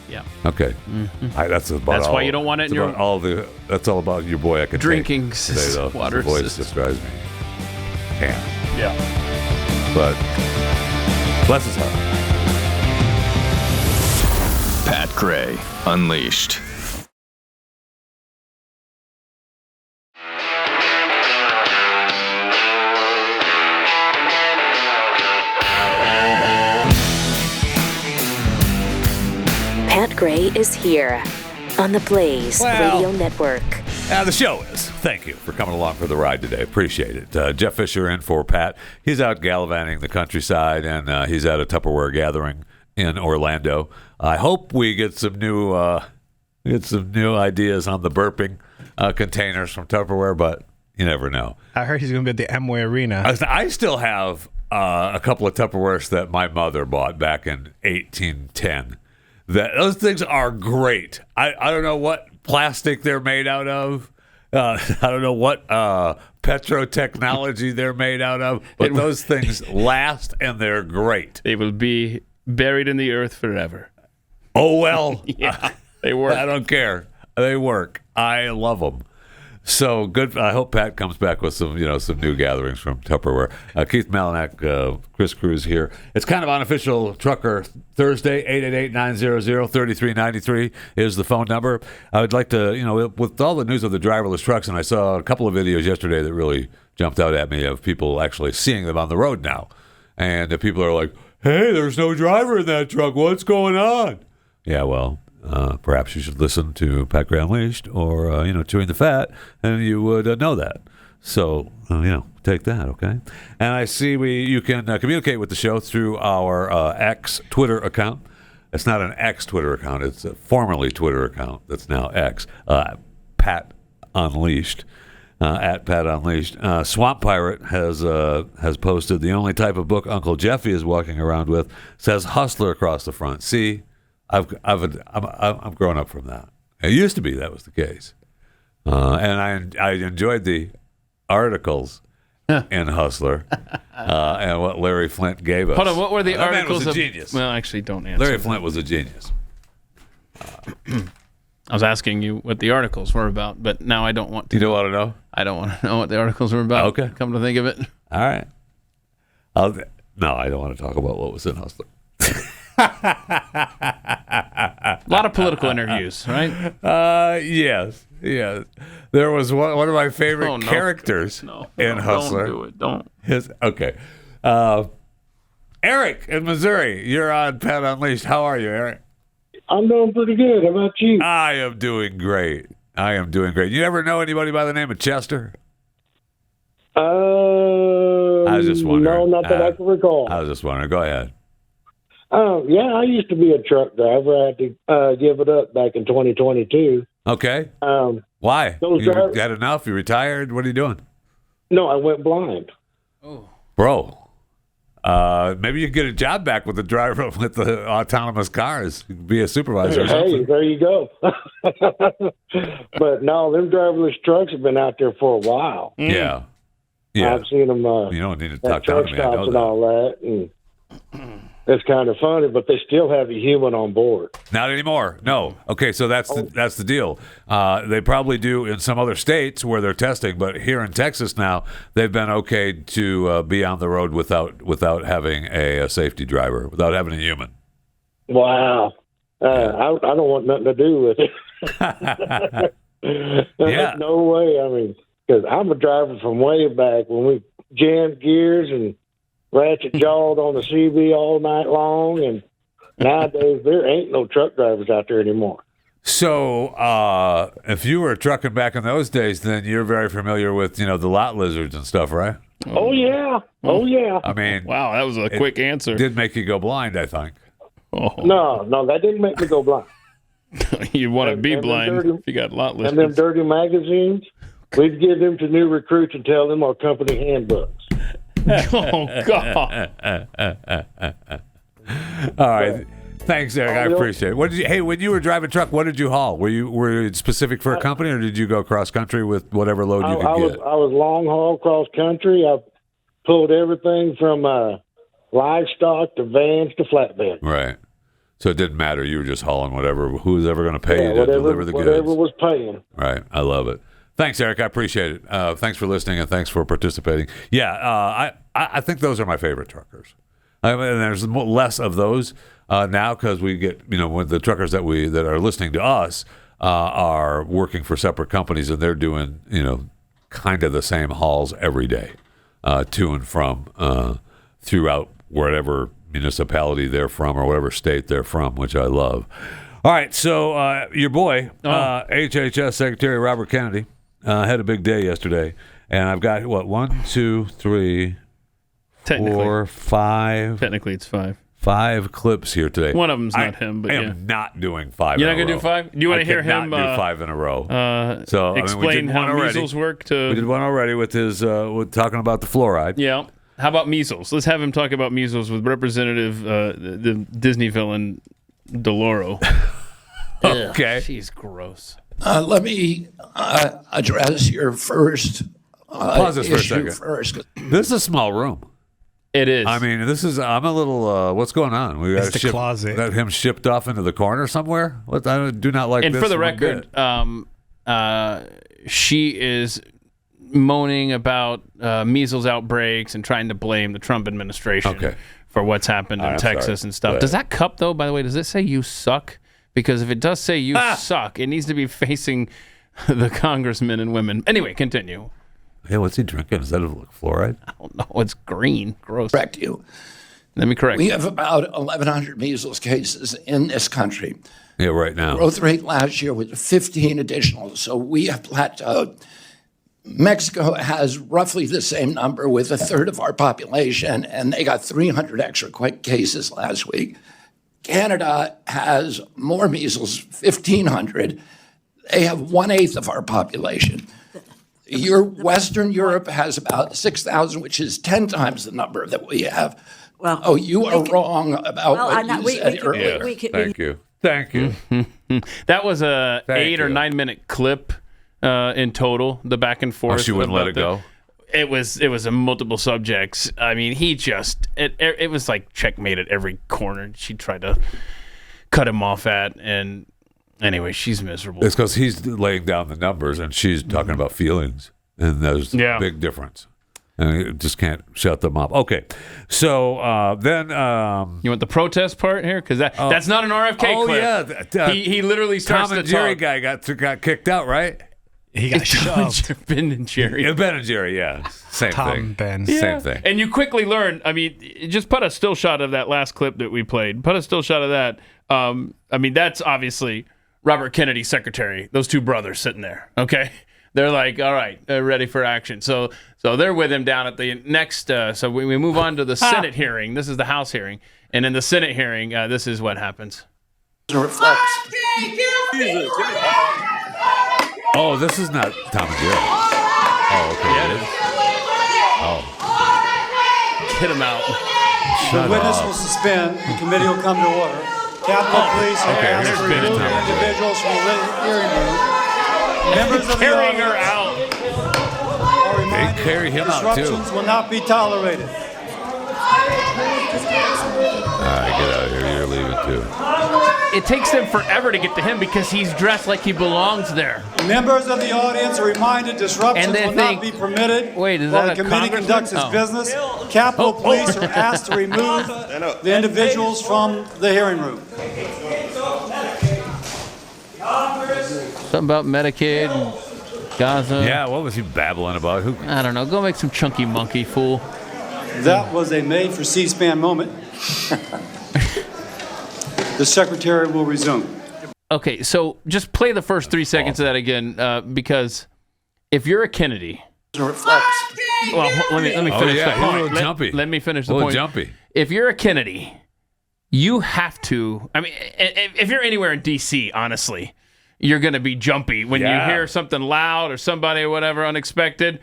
Yeah. Okay. Mm-hmm. That's why you don't want it in your That's all about your boy. I can drinking today, though. water. The voice just drives me. Yeah. But bless his heart. Pat Gray Unleashed. Pat Gray is here on the Blaze Radio Network. The show is. Thank you for coming along for the ride today. Appreciate it. Jeff Fisher in for Pat. He's out gallivanting the countryside, and he's at a Tupperware gathering in Orlando. I hope we get some new ideas on the burping containers from Tupperware, but you never know. I heard he's going to be at the Amway Arena. I still have a couple of Tupperwares that my mother bought back in 1810. Those things are great. I don't know what plastic they're made out of. I don't know what petrotechnology they're made out of, but those things last and they're great. They will be buried in the earth forever. Oh, well. Yeah, they work. I don't care. They work. I love them. So good. I hope Pat comes back with some new gatherings from Tupperware. Keith Malinak, Chris Cruz here. It's kind of unofficial Trucker Thursday. 888-900-3393 is the phone number. I would like to, with all the news of the driverless trucks, and I saw a couple of videos yesterday that really jumped out at me of people actually seeing them on the road now, and the people are like, "Hey, there's no driver in that truck. What's going on?" Yeah, well. Perhaps you should listen to Pat Gray Unleashed or, Chewing the Fat, and you would know that. So, take that, okay? And I see you can communicate with the show through our X Twitter account. It's not an X Twitter account. It's a formerly Twitter account that's now X, Pat Unleashed. at Pat Unleashed. Swamp Pirate has posted the only type of book Uncle Jeffy is walking around with says Hustler across the front. See, I'm grown up from that. It used to be that was the case, and I enjoyed the articles in Hustler and what Larry Flint gave us. Hold on, what were the articles? Man was a genius. Well, actually, don't answer. Larry Flint was a genius. I was asking you what the articles were about, but now I don't want to. You don't want to know? I don't want to know what the articles were about. Okay. Come to think of it. All right. No, I don't want to talk about what was in Hustler. A lot of political interviews, right? Yes. There was one of my favorite characters in Hustler. Don't do it. Don't. Okay. Eric in Missouri, you're on Pat Unleashed. How are you, Eric? I'm doing pretty good. How about you? I am doing great. You ever know anybody by the name of Chester? I was just wondering. No, not that I can recall. I was just wondering. Go ahead. Yeah, I used to be a truck driver. I had to give it up back in 2022. Okay. Why? You had enough? You retired? What are you doing? No, I went blind. Oh, bro. Maybe you can get a job back with the driver with the autonomous cars. You could be a supervisor or something. Hey, there you go. But no, them driverless trucks have been out there for a while. Yeah. I've seen them. You don't need to talk truck to me. I know stops and that. all that, and it's kind of funny. But they still have a human on board. Not anymore. No. Okay, so that's the deal. They probably do in some other states where they're testing, but here in Texas now, they've been okay to be on the road without having a safety driver, without having a human. Wow. I don't want nothing to do with it. Yeah. No way. I mean, because I'm a driver from way back when we jammed gears and ratchet jawed on the CB all night long, and nowadays there ain't no truck drivers out there anymore. So, if you were trucking back in those days, then you're very familiar with the lot lizards and stuff, right? Oh yeah. I mean, wow, that was a quick answer. Did make you go blind, I think. Oh. No, that didn't make me go blind. You'd want to be blind if you got lot lizards. And them dirty magazines, we'd give them to new recruits and tell them our company handbooks. Oh, God. All right. Thanks, Eric. I appreciate it. When you were driving truck, what did you haul? Were you specific for a company, or did you go cross country with whatever load you could get? I was long haul cross country. I pulled everything from livestock to vans to flatbed. Right. So it didn't matter. You were just hauling who's ever going to pay you to deliver the goods. Whatever was paying. Right. I love it. Thanks, Eric. I appreciate it. Thanks for listening and thanks for participating. Yeah, I think those are my favorite truckers. I mean, there's less of those now because we get, when the truckers that are listening to us are working for separate companies and they're doing, kind of the same hauls every day to and from throughout whatever municipality they're from or whatever state they're from, which I love. All right, so your boy, HHS Secretary Robert Kennedy, had a big day yesterday, and I've got, 1, 2, 3, 4, 5. Technically, it's 5. 5 clips here today. One of them's not him, but I am not doing 5 You're in a row. not going to do 5? Do you want to hear him do 5 in a row. Explain how measles work? We did one already with his talking about the fluoride. Yeah. How about measles? Let's have him talk about measles with Representative the Disney villain Deloro. Okay. She's gross. Let me address your first Pause this for a second. first. This is a small room. It is. I mean, I'm a little. What's going on? We got It's the closet. Got him shipped off into the corner somewhere. What? I do not like. And this for the one record, bit. she is moaning about measles outbreaks and trying to blame the Trump administration for what's happened in Texas and stuff. Does that cup, though, by the way, does it say "you suck"? Because if it does say "you suck," it needs to be facing the congressmen and women. Anyway, continue. Hey, what's he drinking? Is that fluoride? I don't know. It's green. Gross. Correct you. Let me correct We you. have about 1,100 measles cases in this country. Yeah, right now. Growth rate last year was 15 additional, so we have plateaued. Mexico has roughly the same number with a third of our population, and they got 300 extra cases last week. Canada has more measles, 1,500. They have 1/8 of our population. Your Western Europe has about 6,000, which is 10 times the number that we have. Well, you are wrong about what you said earlier. Thank you. That was a 8 or 9 minute clip in total. The back and forth. Oh, she wouldn't let it go. It was a multiple subjects. I mean, he just it was like checkmate at every corner. She tried to cut him off at, and anyway, she's miserable. It's because he's laying down the numbers and she's talking about feelings, and there's a big difference. And you just can't shut them up. Okay, so then you want the protest part here, because that's not an RFK clip. Oh yeah, he literally starts Tom and to Jerry talk. guy got kicked out, right? He got shoved. Ben and Jerry. Yeah, Ben and Jerry, yeah. Same Tom thing. Ben. Yeah. Same thing. And you quickly learn, I mean, just put a still shot of that last clip that we played. Put a still shot of that. I mean, that's obviously Robert Kennedy's secretary, those two brothers sitting there, okay? They're like, all right, they're ready for action. So they're with him down at the next, so we move on to the Senate hearing. This is the House hearing. And in the Senate hearing, this is what happens. Oh, this is not Tom and Jerry. Oh, okay. Yeah, it is. Oh. Get him out. Shut The witness up. will suspend. The committee will come to order. Capitol Police are okay, asked to here's remove Ben. individuals from the hearing room. Members of the Carrying her audience out. are reminded They carry him out, too. disruptions will not be tolerated. All right, get out of here. You're leaving, too. It takes them forever to get to him because he's dressed like he belongs there. Members of the audience are reminded disruptions And they will not think, be permitted wait, is while that the a committee congressman? conducts its Oh. business. Capitol Police are asked to remove the individuals from the hearing room. Something about Medicaid and Gaza. Yeah, what was he babbling about? Who? I don't know. Go make some chunky monkey, fool. That was a made for C-SPAN moment. The secretary will resume. Okay, so just play the first 3 seconds of that again, because if you're a Kennedy, well, let me finish that a point. little jumpy. Let me finish the A little point. jumpy. If you're a Kennedy, you have to. I mean, if you're anywhere in D.C., honestly, you're going to be jumpy when you hear something loud or somebody or whatever unexpected.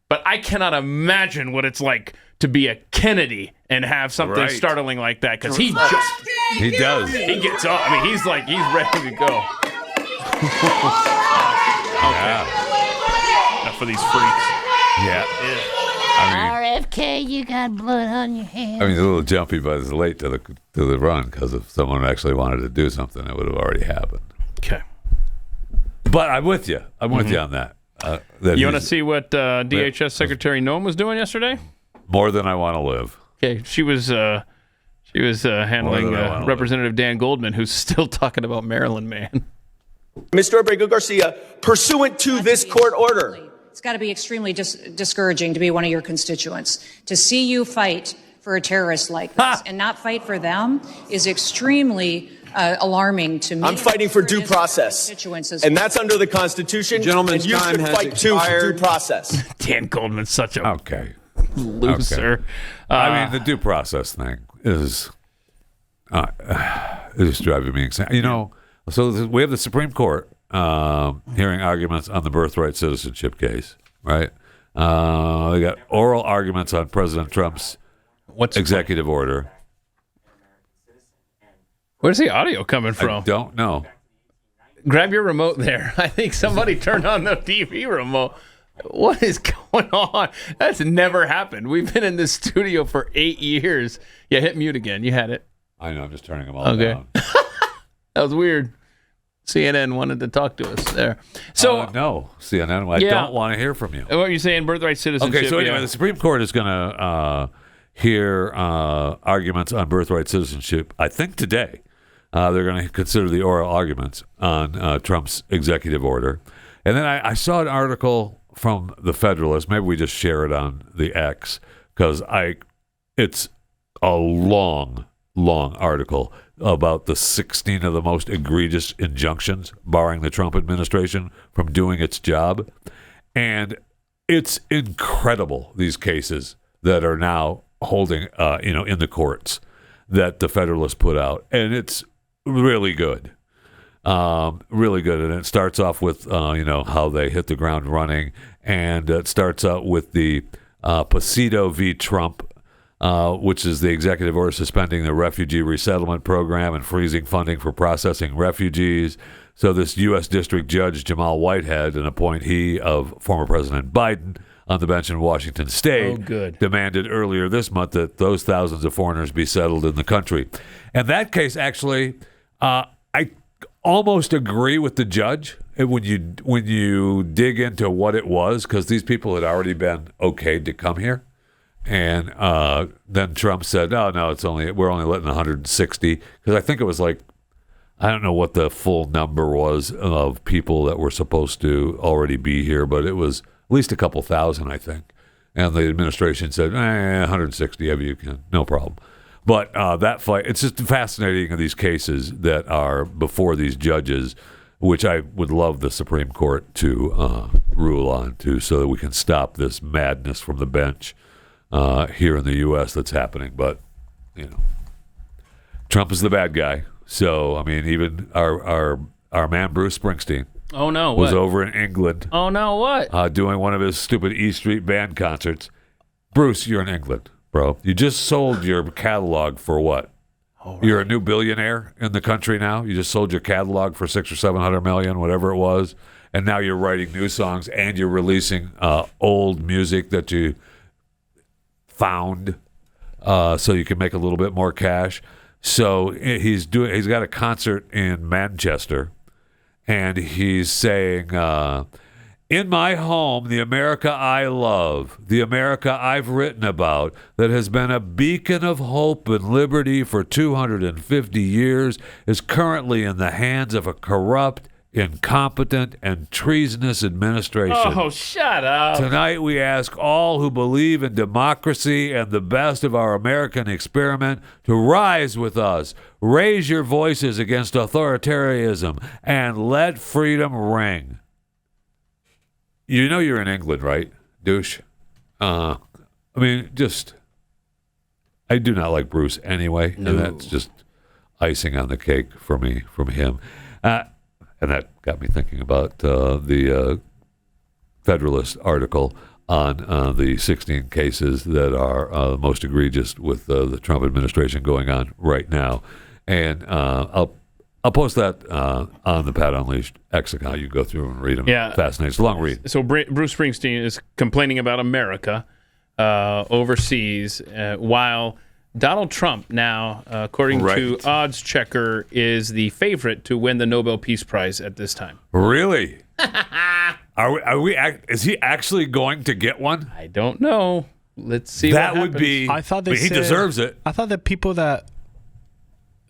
But I cannot imagine what it's like to be a Kennedy and have something startling like that, because he does. He gets up. I mean, he's ready to go. Okay. Enough for these freaks. Yeah. RFK, you got blood on your hands. I mean, a little jumpy, but it's late to the run, because if someone actually wanted to do something, it would have already happened. Okay. But I'm with you. I'm with you on that. You want to see what DHS Secretary Noem was doing yesterday? More than I want to live. Okay, she was handling Representative Dan Goldman, who's still talking about Maryland Man. Mr. Abrego-Garcia, pursuant to this court order. It's got to be extremely discouraging to be one of your constituents. To see you fight for a terrorist like this and not fight for them is extremely alarming to me. I'm fighting for due process, and that's under the Constitution. Gentleman's and you time should has fight too for due expired. process. Dan Goldman's such a Okay. loser. I mean, the due process thing is driving me insane. You know, so we have the Supreme Court hearing arguments on the birthright citizenship case, right? They got oral arguments on President Trump's executive order. Where's the audio coming from? I don't know. Grab your remote there. I think somebody turned on the TV remote. What is going on? That's never happened. We've been in this studio for 8 years. Yeah, hit mute again. You had it. I know. I'm just turning them all down. That was weird. CNN wanted to talk to us there. So no, CNN. I don't want to hear from you. What are you saying? Birthright citizenship. Okay, so anyway, the Supreme Court is going to hear arguments on birthright citizenship, I think today. They're going to consider the oral arguments on Trump's executive order. And then I saw an article from the Federalist. Maybe we just share it on the X, because it's a long article about the 16 of the most egregious injunctions barring the Trump administration from doing its job. And it's incredible, these cases that are now holding, in the courts that the Federalists put out. And it's really good. Really good. And it starts off with, how they hit the ground running And it starts out with the Pasito v. Trump, which is the executive order suspending the refugee resettlement program and freezing funding for processing refugees. So this U.S. District Judge Jamal Whitehead, an appointee of former President Biden on the bench in Washington State, demanded earlier this month that those thousands of foreigners be settled in the country. And that case, actually, I almost agree with the judge when you dig into what it was, because these people had already been okayed to come here. And then Trump said, "Oh no, we're only letting 160," because I think it was like, I don't know what the full number was of people that were supposed to already be here, but it was at least a couple thousand, I think. And the administration said, 160 of you can, no problem. But that fight, it's just fascinating in these cases that are before these judges, which I would love the Supreme Court to rule on too, so that we can stop this madness from the bench here in the U.S. that's happening. But, Trump is the bad guy. So, I mean, even our man Bruce Springsteen was over in England. Oh, no, what? Doing one of his stupid E Street Band concerts. Bruce, you're in England, bro. You just sold your catalog for what? Right. You're a new billionaire in the country now. You just sold your catalog for $600 or $700 million, whatever it was. And now you're writing new songs and you're releasing old music that you found so you can make a little bit more cash. So he's got a concert in Manchester, and he's saying, "In my home, the America I love, the America I've written about, that has been a beacon of hope and liberty for 250 years, is currently in the hands of a corrupt, incompetent, and treasonous administration. Oh, shut up. Tonight we ask all who believe in democracy and the best of our American experiment to rise with us, raise your voices against authoritarianism, and let freedom ring." You know you're in England, right, douche? I mean, I do not like Bruce anyway, and that's just icing on the cake for me from him. And that got me thinking about the Federalist article on the 16 cases that are most egregious with the Trump administration going on right now. And I'll post that on the Pat Unleashed X account. You can go through and read them. Yeah. Fascinating. It's a long read. So Bruce Springsteen is complaining about America overseas while Donald Trump now, according to Odds Checker, is the favorite to win the Nobel Peace Prize at this time. Really? Is he actually going to get one? I don't know. Let's see that what would happens. be. I thought he deserves it. I thought that people that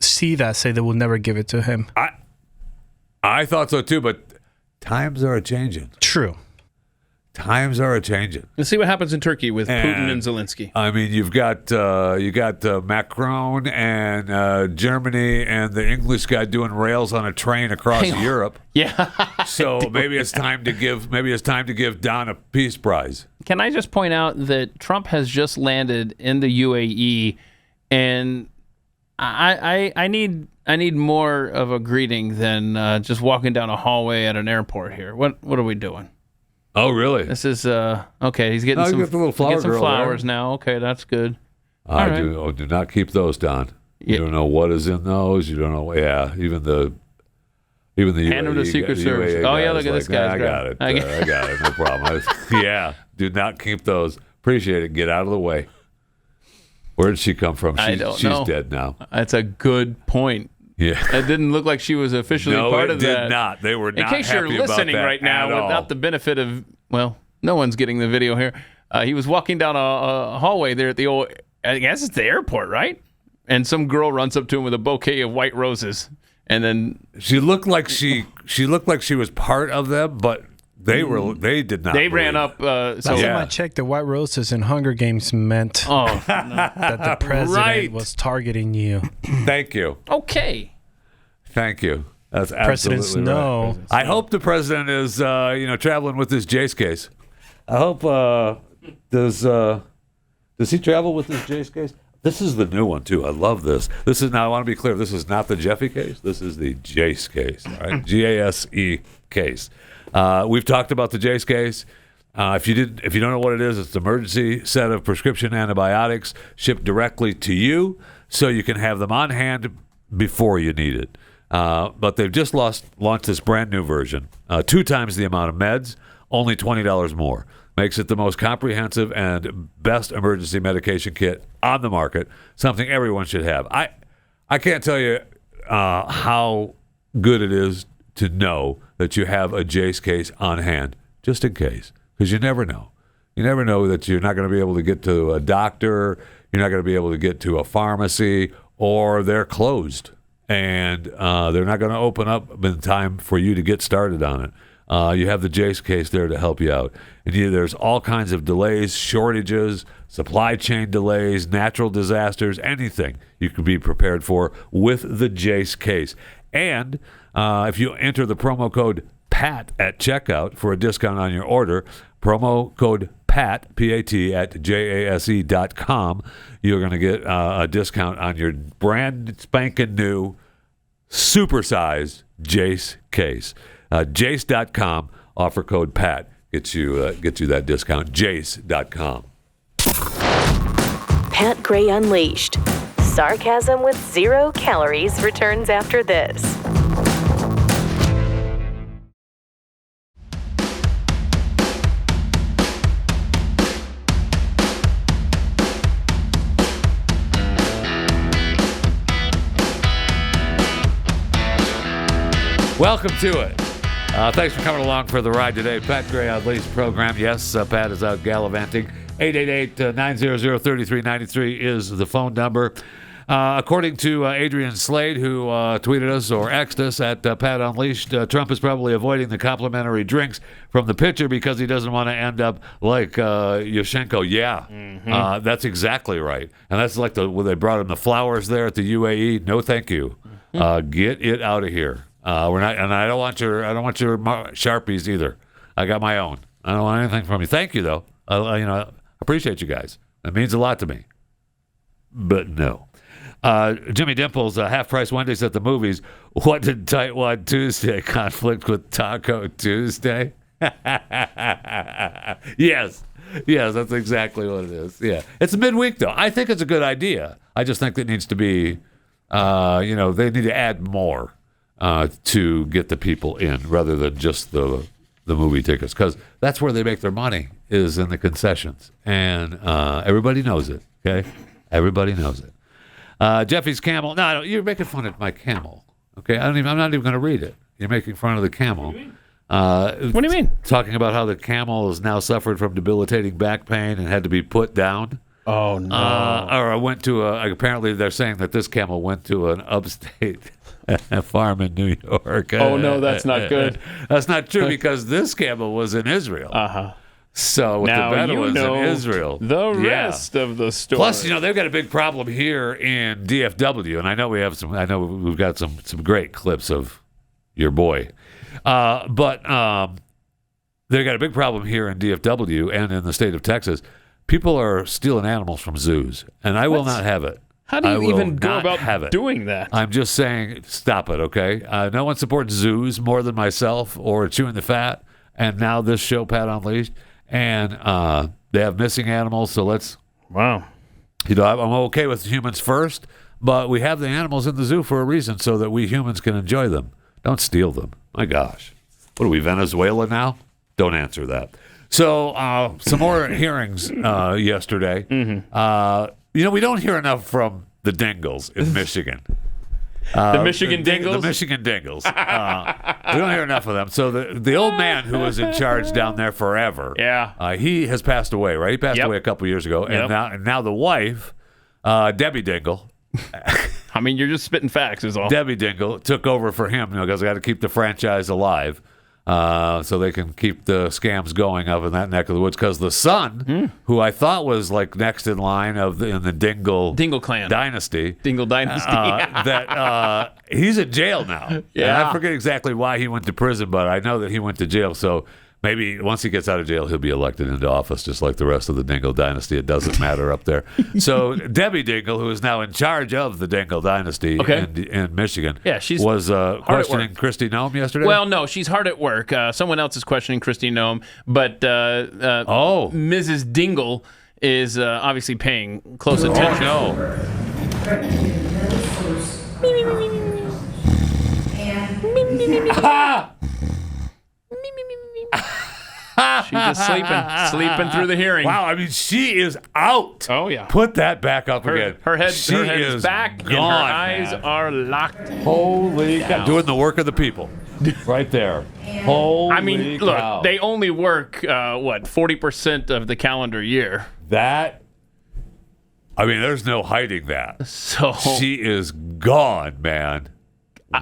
see that say they will never give it to him. I thought so too, but times are a-changing. True. Times are a-changing. Let's see what happens in Turkey with Putin and Zelensky. I mean, you got Macron and Germany and the English guy doing rails on a train across Europe. Yeah. So maybe it's time to give Don a Peace Prize. Can I just point out that Trump has just landed in the UAE, and I need more of a greeting than just walking down a hallway at an airport here. What are we doing? Oh, really? This is okay. He's getting some flowers now. Okay, that's good. Do not keep those, Don. You don't know what is in those. You don't know. Yeah, even the hand him the Secret Service. Oh yeah, look at this guy. I got it. I got it. No problem. Yeah, do not keep those. Appreciate it. Get out of the way. Where did she come from? I don't know. She's dead now. That's a good point. Yeah, it didn't look like she was officially part of that. No, it did not. They were not. In case you're listening right now, without the benefit of, well, no one's getting the video here. He was walking down a hallway there at the old, I guess it's the airport, right? And some girl runs up to him with a bouquet of white roses, and then she looked like she was part of them, but they did not. They ran up. Last time I checked, the white roses in Hunger Games meant that the president was targeting you. Thank you. Okay. Thank you. That's Presidents absolutely know. Right. I hope the president is traveling with this Jace case. I hope does he travel with this Jace case? This is the new one too. I love this. Now I want to be clear. This is not the Jeffy case. This is the Jace case. All right, GASE case. We've talked about the Jace case. If you don't know what it is, it's an emergency set of prescription antibiotics shipped directly to you, so you can have them on hand before you need it. But they've just launched this brand new version, 2 times the amount of meds, only $20 more. Makes it the most comprehensive and best emergency medication kit on the market, something everyone should have. I can't tell you how good it is to know that you have a Jace case on hand, just in case, because you never know. You never know that you're not going to be able to get to a doctor, you're not going to be able to get to a pharmacy, or they're closed, and they're not going to open up in time for you to get started on it. You have the Jace case there to help you out. And there's all kinds of delays, shortages, supply chain delays, natural disasters, anything you can be prepared for with the Jace case. And if you enter the promo code PAT at checkout for a discount on your order, promo code PAT, P-A-T, at JASE.com, you're going to get a discount on your brand spanking new, supersized Jace case. Jace.com, offer code PAT, gets you that discount. Jace.com. Pat Gray Unleashed. Sarcasm with 0 calories returns after this. Welcome to it. Thanks for coming along for the ride today. Pat Gray Unleashed program. Yes, Pat is out gallivanting. 888-900-3393 is the phone number. According to Adrian Slade, who tweeted us or X'd us at Pat Unleashed, Trump is probably avoiding the complimentary drinks from the pitcher because he doesn't want to end up like Yushchenko. Yeah, that's exactly right. And that's like when they brought him the flowers there at the UAE. No, thank you. Get it out of here. We're not, and I don't want your Sharpies either. I got my own. I don't want anything from you. Thank you though. I appreciate you guys. It means a lot to me. But no. Jimmy Dimples, half-price Wendy's at the movies. What did Tightwad Tuesday conflict with Taco Tuesday? Yes, that's exactly what it is. Yeah, it's midweek though. I think it's a good idea. I just think it needs to be, they need to add more to get the people in rather than just the movie tickets, because that's where they make their money, is in the concessions, and everybody knows it. Okay, everybody knows it. Jeffy's camel. No, you're making fun of my camel. Okay, I'm not even going to read it. You're making fun of the camel. What do you mean? Talking about how the camel has now suffered from debilitating back pain and had to be put down. Oh no! Or I went to apparently they're saying that this camel went to an upstate farm in New York. Oh no, that's not good. That's not true, because this camel was in Israel. So with now the better ones in Israel, the rest of the story. Plus, they've got a big problem here in DFW, and I know we've got some great clips of your boy, but they've got a big problem here in DFW and in the state of Texas. People are stealing animals from zoos, and I will not have it. How do you even go about doing that? I'm just saying, stop it, okay? No one supports zoos more than myself or Chewing the Fat, and now this show, Pat Unleashed. And they have missing animals, so let's... Wow. I'm okay with humans first, but we have the animals in the zoo for a reason, so that we humans can enjoy them. Don't steal them. My gosh. What are we, Venezuela now? Don't answer that. So, some more hearings yesterday. Mm-hmm. We don't hear enough from the Dingells in Michigan. The Michigan Dingles? The Michigan Dingles. We don't hear enough of them. So the old man who was in charge down there forever, he has passed away, right? He passed away a couple years ago. And now the wife, Debbie Dingell. I mean, you're just spitting facts is all. Debbie Dingell took over for him, because they got to keep the franchise alive. So they can keep the scams going up in that neck of the woods. Because the son, who I thought was like next in line in the Dingell clan dynasty, that he's in jail now. Yeah, and I forget exactly why he went to prison, but I know that he went to jail. So Maybe once he gets out of jail, he'll be elected into office, just like the rest of the Dingell dynasty. It doesn't matter up there. So Debbie Dingell, who is now in charge of the Dingell dynasty in Michigan, was questioning Kristi Noem yesterday. Well, no, she's hard at work. Someone else is questioning Kristi Noem, but Mrs. Dingell is obviously paying close attention. Oh, no. She's just sleeping through the hearing. Wow, I mean, she is out. Oh, yeah. Put that back up again. Her head she is back, gone, and her eyes man. are locked. Holy cow. Doing the work of the people. Right there. Holy I mean, cow. look, they only work, 40% of the calendar year. That, I mean, there's no hiding that. So she is gone, man.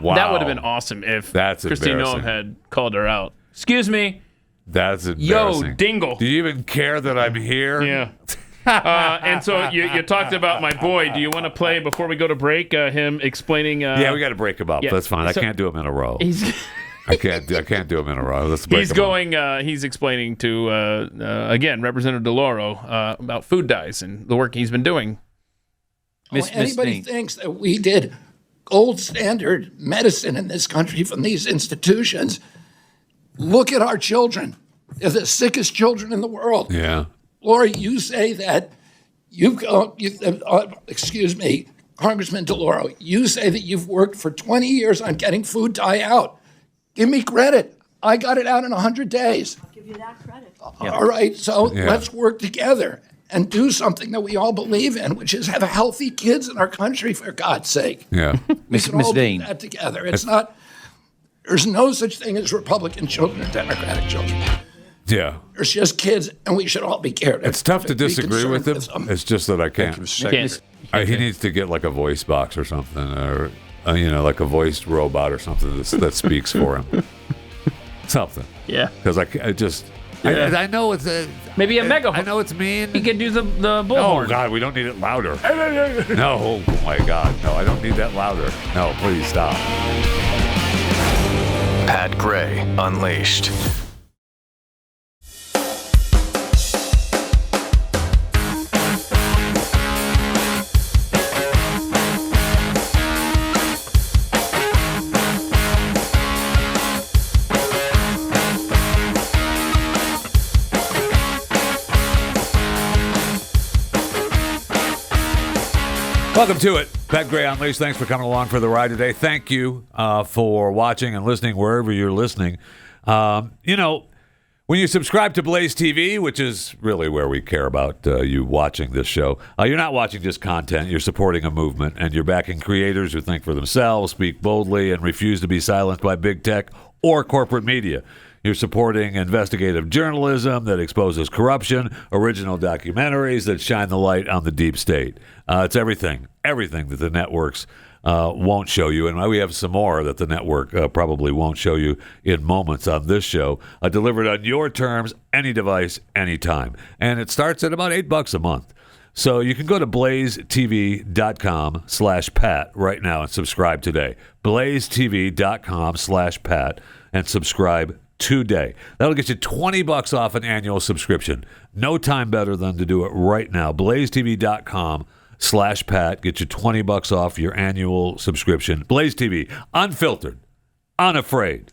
Wow. That would have been awesome if Kristi Noem had called her out. Excuse me. That's embarrassing. Yo, Dingell. Do you even care that I'm here? Yeah. And so you talked about my boy. Do you want to play before we go to break? Him explaining. Yeah, we got to break him up. Yeah. That's fine. I can't do him in a row. I can't do him in a row. Let's break him up. He's explaining to again Representative DeLauro about food dyes and the work he's been doing. Anybody thinks that we did gold standard medicine in this country from these institutions? Look at our children. They're the sickest children in the world. Yeah. Laura, you say that excuse me, Congressman DeLauro, you say that you've worked for 20 years on getting food dye out. Give me credit. I got it out in 100 days. I'll give you that credit. All right, so let's work together and do something that we all believe in, which is have healthy kids in our country, for God's sake. Yeah. Miss Dean. Do that together. It's not. There's no such thing as Republican children and Democratic children. Yeah. There's just kids, and we should all be cared. It's tough to disagree with him. It's just that I can't. He needs to get like a voice box or something, or like a voiced robot or something that speaks for him. Something. Yeah. Because I just. Yeah. I know it's maybe a megaphone. I know it's mean. He could do the bullhorn. Oh God, we don't need it louder. No, oh my God, no, I don't need that louder. No, please stop. Pat Gray Unleashed. Welcome to it. Pat Gray Unleashed. Thanks for coming along for the ride today. Thank you for watching and listening wherever you're listening. When you subscribe to Blaze TV, which is really where we care about you watching this show, you're not watching just content. You're supporting a movement, and you're backing creators who think for themselves, speak boldly, and refuse to be silenced by big tech or corporate media. You're supporting investigative journalism that exposes corruption, original documentaries that shine the light on the deep state. It's everything that the networks won't show you. And we have some more that the network probably won't show you in moments on this show, delivered on your terms, any device, anytime. And it starts at about $8 a month. So you can go to blazetv.com/Pat right now and subscribe today. blazetv.com/Pat and subscribe today. That'll get you $20 off an annual subscription. No time better than to do it right now. blazetv.com/Pat. Get you $20 off your annual subscription. Blaze TV, unfiltered, unafraid,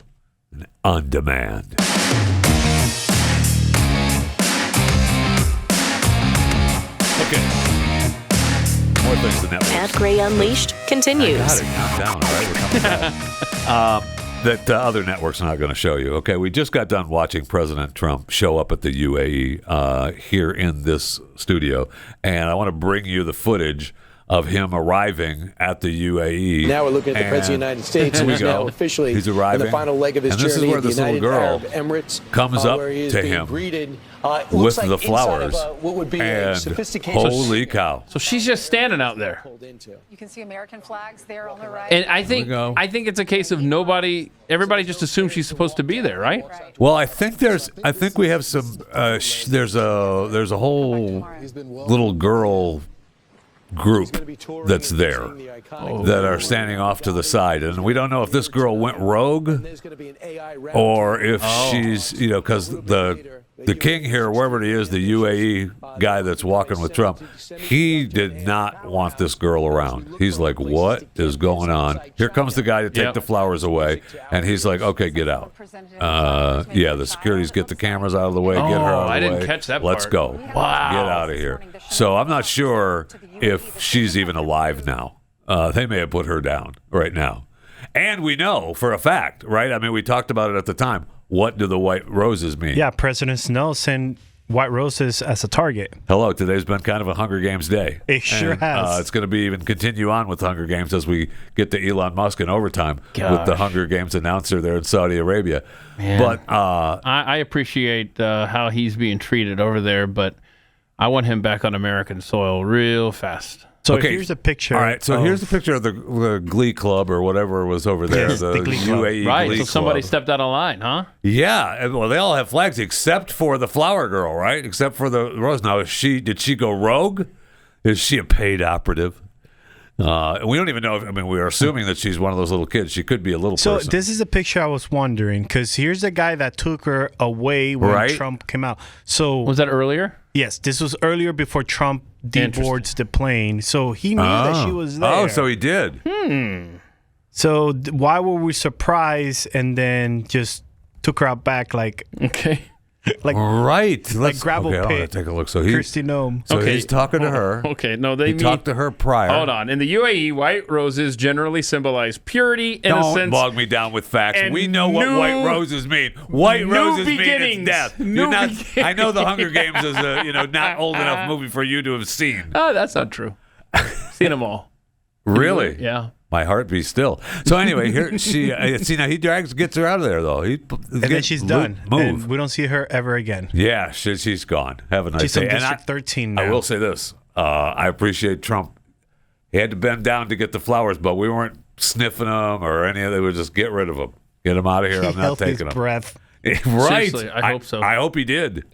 and on demand. Okay. More things than that. Pat Gray Unleashed continues. I got it. Calm down. All right, we're coming back. That other networks are not going to show you. Okay, we just got done watching President Trump show up at the UAE here in this studio, and I want to bring you the footage of him arriving at the UAE. Now we're looking at the President of the United States, who's now officially He's arriving. in the final leg of his and this journey is where at the this United little girl Arab Emirates, comes up where he is to being him greeted, with like the flowers. What would be a and sophisticated holy cow. So she's just standing out there. You can see American flags there on the right. And I think it's a case of everybody just assumes she's supposed to be there, right? Well, I think we have some there's a whole little girl group that's there that are standing off to the side. And we don't know if this girl went rogue or if she's, because the king here, wherever he is, the U.A.E. guy that's walking with Trump, he did not want this girl around. He's like, what is going on? Here comes the guy to take the flowers away, and he's like, okay, get out. The securities get the cameras out of the way, get her out of the way. I didn't catch that Let's part. go. Wow. Get out of here. So I'm not sure if she's even alive now. They may have put her down right now. And we know for a fact, right? I mean, we talked about it at the time. What do the white roses mean? Yeah, President Snow sent white roses as a target. Hello, today's been kind of a Hunger Games day. It sure has. It's going to be even continue on with Hunger Games as we get to Elon Musk in overtime with the Hunger Games announcer there in Saudi Arabia. Man. But I appreciate how he's being treated over there, but I want him back on American soil real fast. So here's a picture. All right, so here's a picture of the Glee Club or whatever was over there, Yes, the Glee Club. UAE Right, Glee so somebody Club. stepped out of line, huh? Yeah, well, they all have flags except for the flower girl, right? Except for the rose. Now, did she go rogue? Is she a paid operative? We don't even know. We are assuming that she's one of those little kids. She could be a little So person. this is a picture I was wondering, because here's the guy that took her away when Right. Trump came out. So Was that earlier? yes, this was earlier before Trump deboards the plane. So he knew that she was there. Oh, so he did. So why were we surprised and then just took her out back like Okay. like Right. like gravel okay, I'm pit? gonna take a look. So he, Kristi Noem. so Okay. he's talking to her. Okay, no, He talked to her prior. Hold on. In the UAE, white roses generally symbolize purity, Don't innocence. bog me down with facts. and We know what new- white roses mean. White new roses mean beginnings. it's death. New You're not, beginnings. I know the Hunger Games is a not old enough movie for you to have seen. Oh, that's not true. Seen them all. Really? Yeah. My heart be still. So anyway, here she. See now he gets her out of there though. And then she's done. Move. And we don't see her ever again. Yeah, she's gone. Have a nice She's day. on And District 13 now. I will say this. I appreciate Trump. He had to bend down to get the flowers, but we weren't sniffing them or any of it. We would just get rid of them. Get them out of here. He I'm not held his taking them. breath. Right. Seriously, I hope so. I hope he did.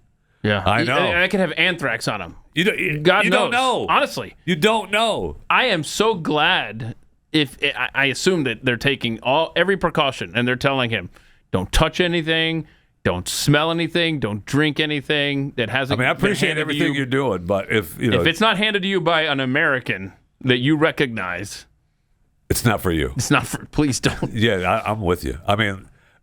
Yeah. I know. And I could have anthrax on him. God knows. don't know. Honestly. You don't know. I am so glad I assume that they're taking every precaution and they're telling him, don't touch anything, don't smell anything, don't drink anything that hasn't. I appreciate been handed to everything you. you're doing, but if If it's not handed to you by an American that you recognize, it's not for you. it's not for. Please don't. Yeah, I'm with you.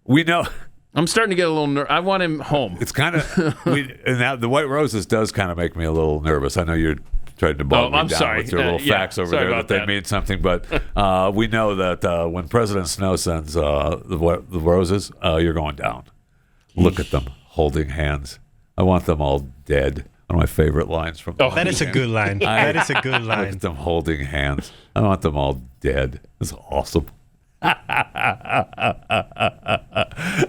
We know. I'm starting to get a little I want him home. It's kind of and now the white roses does kind of make me a little nervous. I know you're trying to bog me I'm down sorry. with your little facts over sorry there about that they that. mean something, but we know that when President Snow sends the roses, you're going down. Look at them holding hands. I want them all dead. One of my favorite lines from. That is a good line. That is a good Look line. at them holding hands. I want them all dead. That's awesome. All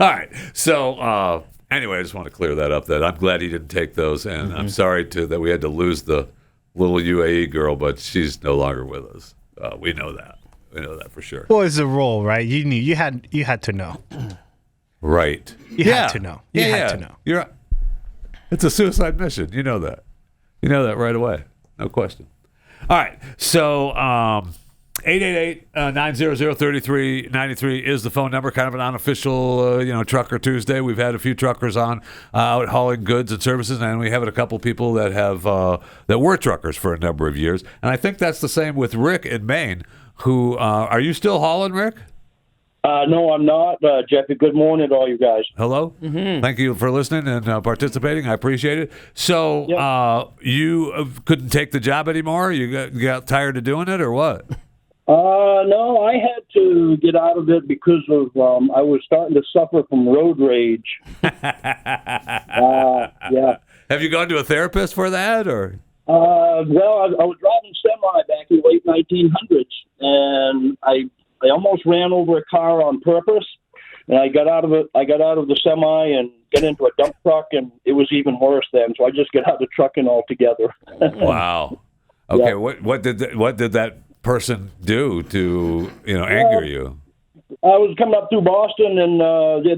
right. So anyway, I just want to clear that up. That I'm glad he didn't take those, and I'm sorry that we had to lose the little UAE girl, but she's no longer with us. We know that. We know that for sure. Well, it's a role, right? You knew. You had to know. Right. You had to know. You had to know. It's a suicide mission. You know that. You know that right away. No question. All right. So 888-900-3393 is the phone number. Kind of an unofficial, Trucker Tuesday. We've had a few truckers on out hauling goods and services, and we have a couple people that have that were truckers for a number of years. And I think that's the same with Rick in Maine. Who are you still hauling, Rick? No, I'm not. Jeffy, good morning to all you guys. Hello. Mm-hmm. Thank you for listening and participating. I appreciate it. So you couldn't take the job anymore? You got tired of doing it or what? No, I had to get out of it because of I was starting to suffer from road rage. Yeah. Have you gone to a therapist for that, or? Well, I was driving semi back in the late 1900s, and I almost ran over a car on purpose. And I got out of it. I got out of the semi and got into a dump truck, and it was even worse then. So I just got out of trucking altogether. Wow. Okay. Yeah. What did that person do to anger you? I was coming up through Boston, and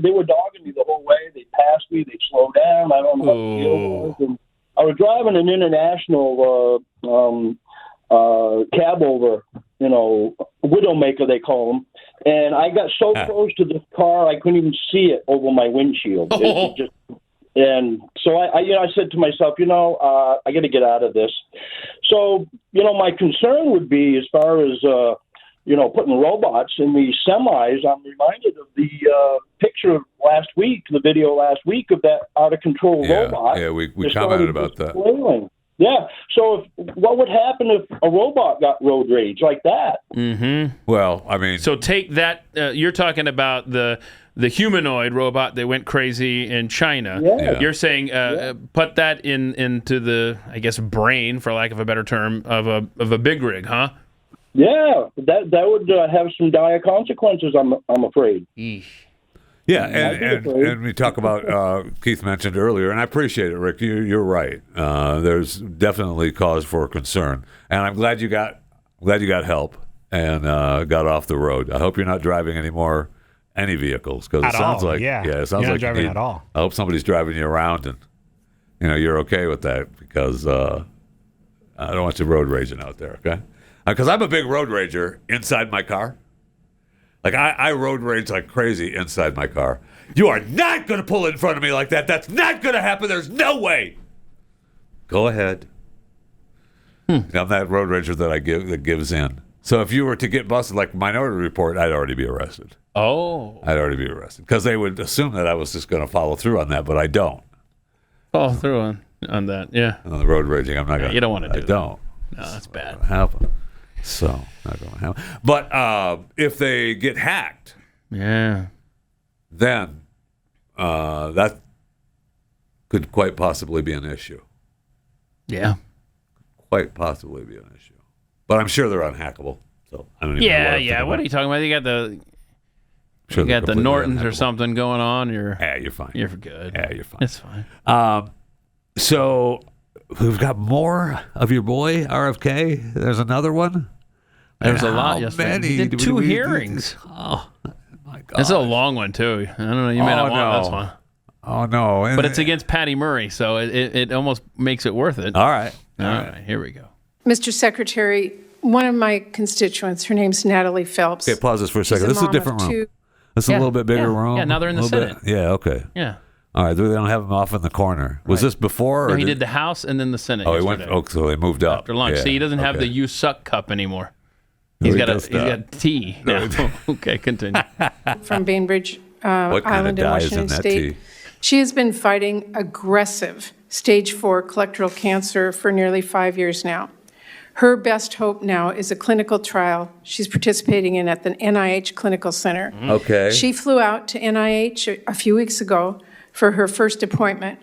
they were dogging me the whole way. They passed me. They slowed down. I don't know what the deal was. And I was driving an international cab over, Widowmaker they call them, and I got so close to the car I couldn't even see it over my windshield. And so I said to myself, I got to get out of this. So, my concern would be as far as, putting robots in these semis. I'm reminded of the picture last week, the video last week of that out-of-control robot. Yeah, we commented about that. Flailing. Yeah. So what would happen if a robot got road rage like that? Mm-hmm. Well, I mean... So take that... you're talking about the humanoid robot that went crazy in China. Yeah. You're saying put that into the, I guess, brain, for lack of a better term, of a big rig, huh? Yeah. That would have some dire consequences, I'm afraid. Yeah, and we talk about, Keith mentioned earlier, and I appreciate it, Rick. You're right. There's definitely cause for concern, and I'm glad you got help and got off the road. I hope you're not driving any vehicles, because it sounds like it sounds like driving at all. I hope somebody's driving you around, and you're okay with that, because I don't want you road raging out there, okay? Because I'm a big road rager inside my car. Like, I road rage like crazy inside my car. You are not going to pull in front of me like that. That's not going to happen. There's no way. Go ahead. I'm that road rager that gives in. So if you were to get busted, like Minority Report, I'd already be arrested. Oh. I'd already be arrested. Because they would assume that I was just going to follow through on that, but I don't. Follow through on that, yeah. On the road raging, I'm not going to. You don't want to do that. I don't. No, that's bad. Happen. So, not going to happen. But if they get hacked, then that could quite possibly be an issue. Yeah. Quite possibly be an issue. But I'm sure they're unhackable. So I don't even know What are you talking about? You got the Nortons or something going on. You're fine. You're good. Yeah, you're fine. It's fine. So we've got more of your boy RFK. There's another one. There's a lot yesterday. Many? He did two hearings. Oh my God! It's a long one too. I don't know. You may not want this one. Oh no! But it's against Patty Murray, so it almost makes it worth it. All right. All right. Here we go. Mr. Secretary, one of my constituents, her name's Natalie Phelps. Okay, pause this for a second. This is a different room. This is a little bit bigger room. Yeah, now they're in the Senate. Yeah, okay. Yeah. All right, they don't have him off in the corner. Was this before? No, he did the House and then the Senate. Oh, he went. Oh, so they moved up after lunch. Yeah, See, he doesn't have the "You Suck" cup anymore. He's got tea now. Okay, continue. From Bainbridge Island in Washington State. She has been fighting aggressive stage 4 colorectal cancer for nearly 5 years now. Her best hope now is a clinical trial she's participating in at the NIH Clinical Center. Okay. She flew out to NIH a few weeks ago for her first appointment,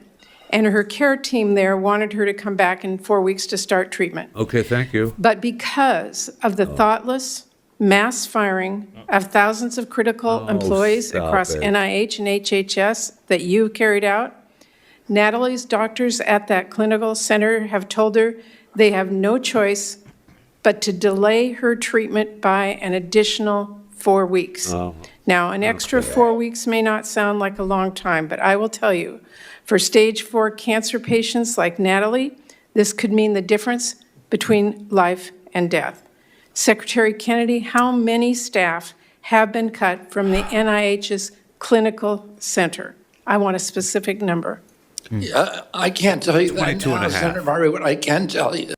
and her care team there wanted her to come back in 4 weeks to start treatment. Okay, thank you. But because of the thoughtless mass firing of thousands of critical employees across NIH and HHS that you carried out, Natalie's doctors at that clinical center have told her they have no choice but to delay her treatment by an additional 4 weeks. Now, an extra 4 weeks may not sound like a long time, but I will tell you, for stage 4 cancer patients like Natalie, this could mean the difference between life and death. Secretary Kennedy, how many staff have been cut from the NIH's clinical center? I want a specific number. Yeah, I can't tell you that 22 now, and a half. Senator Murray. What I can tell you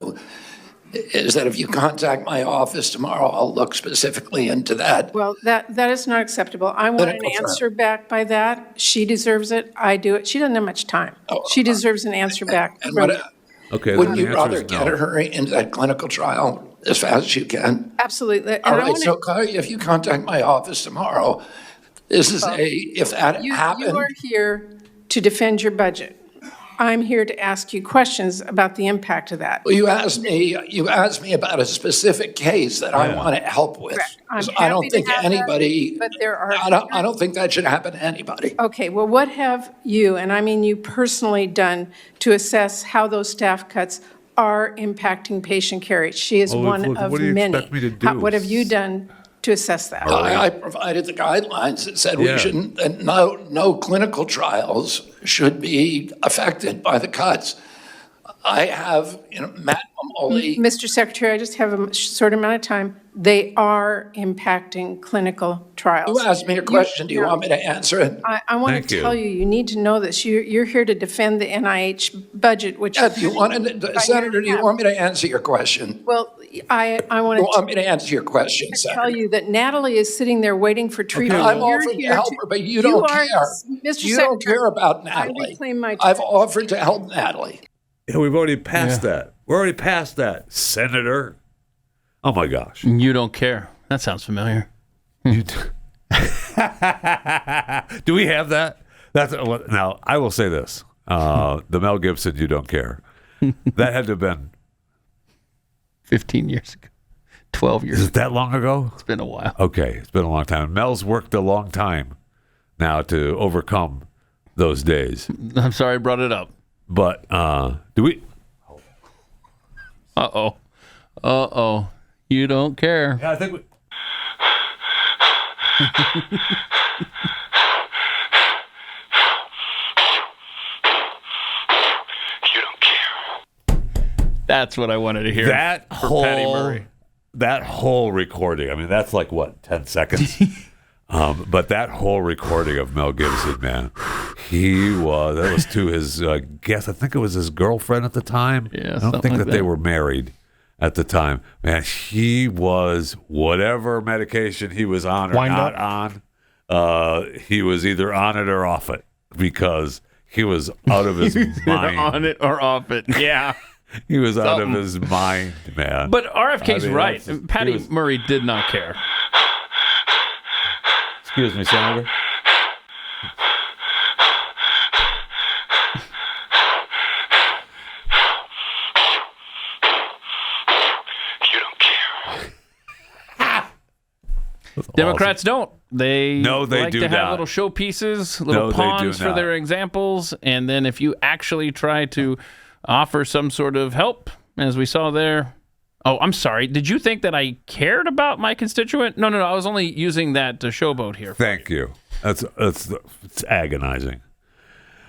is that if you contact my office tomorrow, I'll look specifically into that. Well, that is not acceptable. I want an answer back by that. She deserves it. I do it. She doesn't have much time. She deserves an answer back. Okay. Wouldn't you rather get her into that clinical trial as fast as you can? Absolutely. And All right, so if you contact my office tomorrow, this is if that happened. You are here to defend your budget. I'm here to ask you questions about the impact of that. Well, you asked me about a specific case that I want to help with. I don't think anybody, but there are. I don't think that should happen to anybody. Okay, well, what have you, and I mean you personally, done to assess how those staff cuts are impacting patient care? She is one of what do you many. expect me to do? What have you done to assess that? I provided the guidelines that said we shouldn't, that no clinical trials should be affected by the cuts. I have, Matt Mamoli. Mr. Secretary, I just have a short amount of time. They are impacting clinical trials. You asked me a question. Do you want me to answer it? I want to tell you, you need to know this. You're here to defend the NIH budget, which Senator, do you want me to answer your question? Well, I want to. You want me to answer your question, Senator? Tell you that Natalie is sitting there waiting for treatment. I'm offering to help her, but you don't care. Mr. You don't care about Natalie. I reclaim my time. I've offered to help Natalie. Yeah, we've already passed that. We're already past that, Senator. Oh my gosh. You don't care. That sounds familiar. Do we have that? Now, I will say this. The Mel Gibson, You Don't Care. That had to have been 15 years ago. 12 years ago. Is it that long ago? It's been a while. Okay, it's been a long time. Mel's worked a long time now to overcome those days. I'm sorry I brought it up. But do we? Uh-oh. You don't care. Yeah, I think we... You don't care. That's what I wanted to hear. That Patty Murray. That whole recording, I mean, that's like, what, 10 seconds? But that whole recording of Mel Gibson, man, that was to his, I think it was his girlfriend at the time. Yeah, I don't think like that they were married at the time. Man, he was, whatever medication he was on or not on, he was either on it or off it because he was out of his mind. On it or off it, yeah. He was out of his mind, man. But RFK's right. Patty Murray did not care. Excuse me, Senator. You don't care. Democrats don't. They they like do to have not. little showpieces, little pawns for their examples, and then if you actually try to offer some sort of help, as we saw there. Oh, I'm sorry. Did you think that I cared about my constituent? No. I was only using that to showboat here. Thank you. It's agonizing.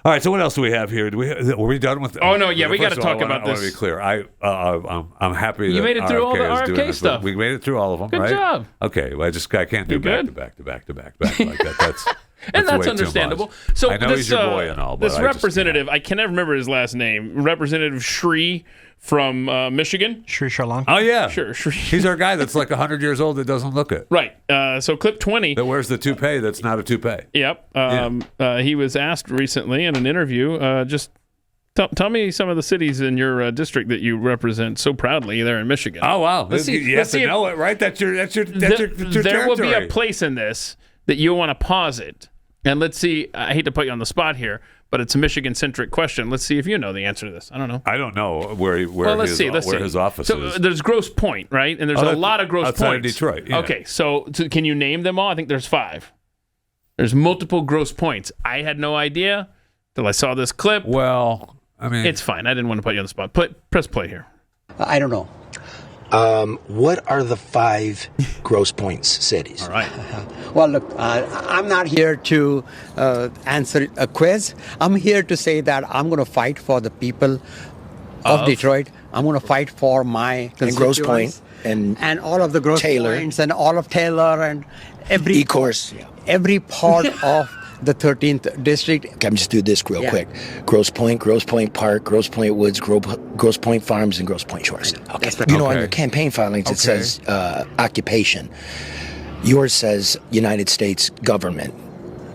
All right. So what else do we have here? Were we done with? Oh no, yeah, we got to talk about this. I want to be clear. I'm happy that you made it through all the RFK stuff. We made it through all of them. Good right? job. Okay. Well, I can't do back to back like that. That's and that's way understandable. Too much. So I know he's your boy and all, but this representative, I can never remember his last name. Representative Shri from Michigan. Shri Sharlan. Oh yeah, sure. Shri. He's our guy that's like 100 years old that doesn't look it. Right. So clip 20. That wears the toupee. That's not a toupee. Yep. He was asked recently in an interview. Just tell me some of the cities in your district that you represent so proudly there in Michigan. Oh wow, you have to know it, right? That's your There will be a place in this that you'll want to pause it. And let's see, I hate to put you on the spot here, but it's a Michigan-centric question. Let's see if you know the answer to this. I don't know. I don't know where his office is. So there's Grosse Pointe, right? And there's a lot of Grosse Points. Outside of Detroit. Yeah. Okay, so can you name them all? I think there's 5. There's multiple Grosse Points. I had no idea till I saw this clip. Well, I mean... It's fine. I didn't want to put you on the spot. Press play here. I don't know. What are the 5 Grosse Points cities? All right. Well, look, I'm not here to answer a quiz. I'm here to say that I'm going to fight for the people of Detroit. I'm going to fight for my constituents. And Grosse Pointe. And all of the Grosse Points and all of Taylor and every E-course. Every part of the 13th district. I'm just do this real quick. Grosse Pointe Park, Grosse Pointe Woods, Grosse Pointe Farms, and Grosse Pointe Shores. Okay. Right. You know, on your campaign filings, it says occupation. Yours says United States government.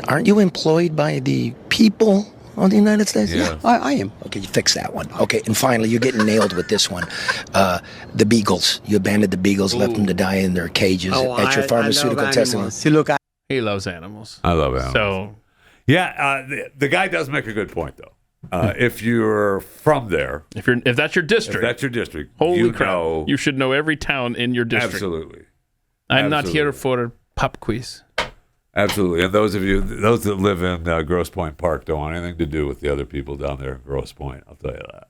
Aren't you employed by the people of the United States? Yeah, I am. Okay, you fix that one. Okay, and finally, you're getting nailed with this one. The beagles. You abandoned the beagles, left them to die in their cages at your pharmaceutical testing. See, look, he loves animals. I love animals. So, yeah, the guy does make a good point, though. If you're from there, if that's your district, holy crap, you should know every town in your district. Absolutely. I'm not here for pop quiz. Absolutely, and those that live in Grosse Pointe Park don't want anything to do with the other people down there in Grosse Pointe. I'll tell you that.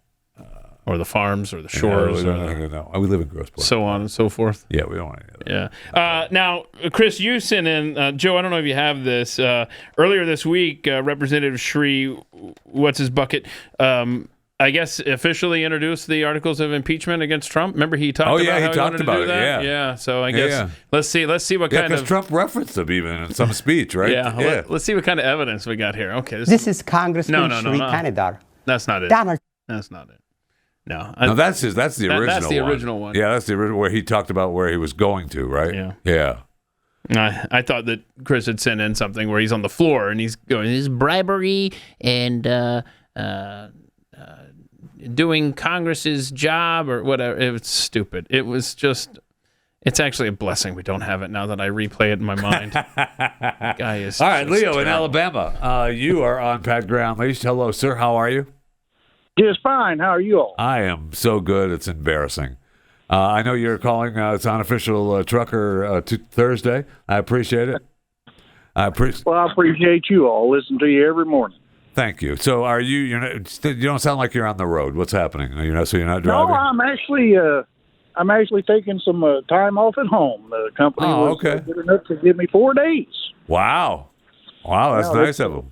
Or the farms, or the shores, no. We live in Grosse Pointe. So on and so forth. Yeah, we don't want any of that. Yeah. Now, Chris, you sent in, Joe, I don't know if you have this. Earlier this week, Representative Shri, what's his bucket, I guess, officially introduced the articles of impeachment against Trump. Remember, he talked about how he wanted to do that? Yeah. So I guess let's see what kind of... because Trump referenced them even in some speech, right? Let's see what kind of evidence we got here. Okay. This is Congressman Shri Thanedar. That's not it. Donald. That's not it. No. That's the original one. That's the original one. Yeah, that's the original where he talked about where he was going to, right? Yeah. I thought that Chris had sent in something where he's on the floor and he's going, "This is bribery and doing Congress's job," or whatever. It was stupid. It was just... It's actually a blessing we don't have it now that I replay it in my mind. Guy is all right, Leo terrible. in Alabama. You are on Pat Graham. Hello, sir. How are you? Just fine. How are you all? I am so good. It's embarrassing. I know you're calling. It's unofficial trucker Thursday. I appreciate it. Well, I appreciate you all. Listen to you every morning. Thank you. So, are you? You don't sound like you're on the road. What's happening? You're not driving. No, I'm actually taking some time off at home. The company was good enough to give me 4 days. Wow, that's nice of them.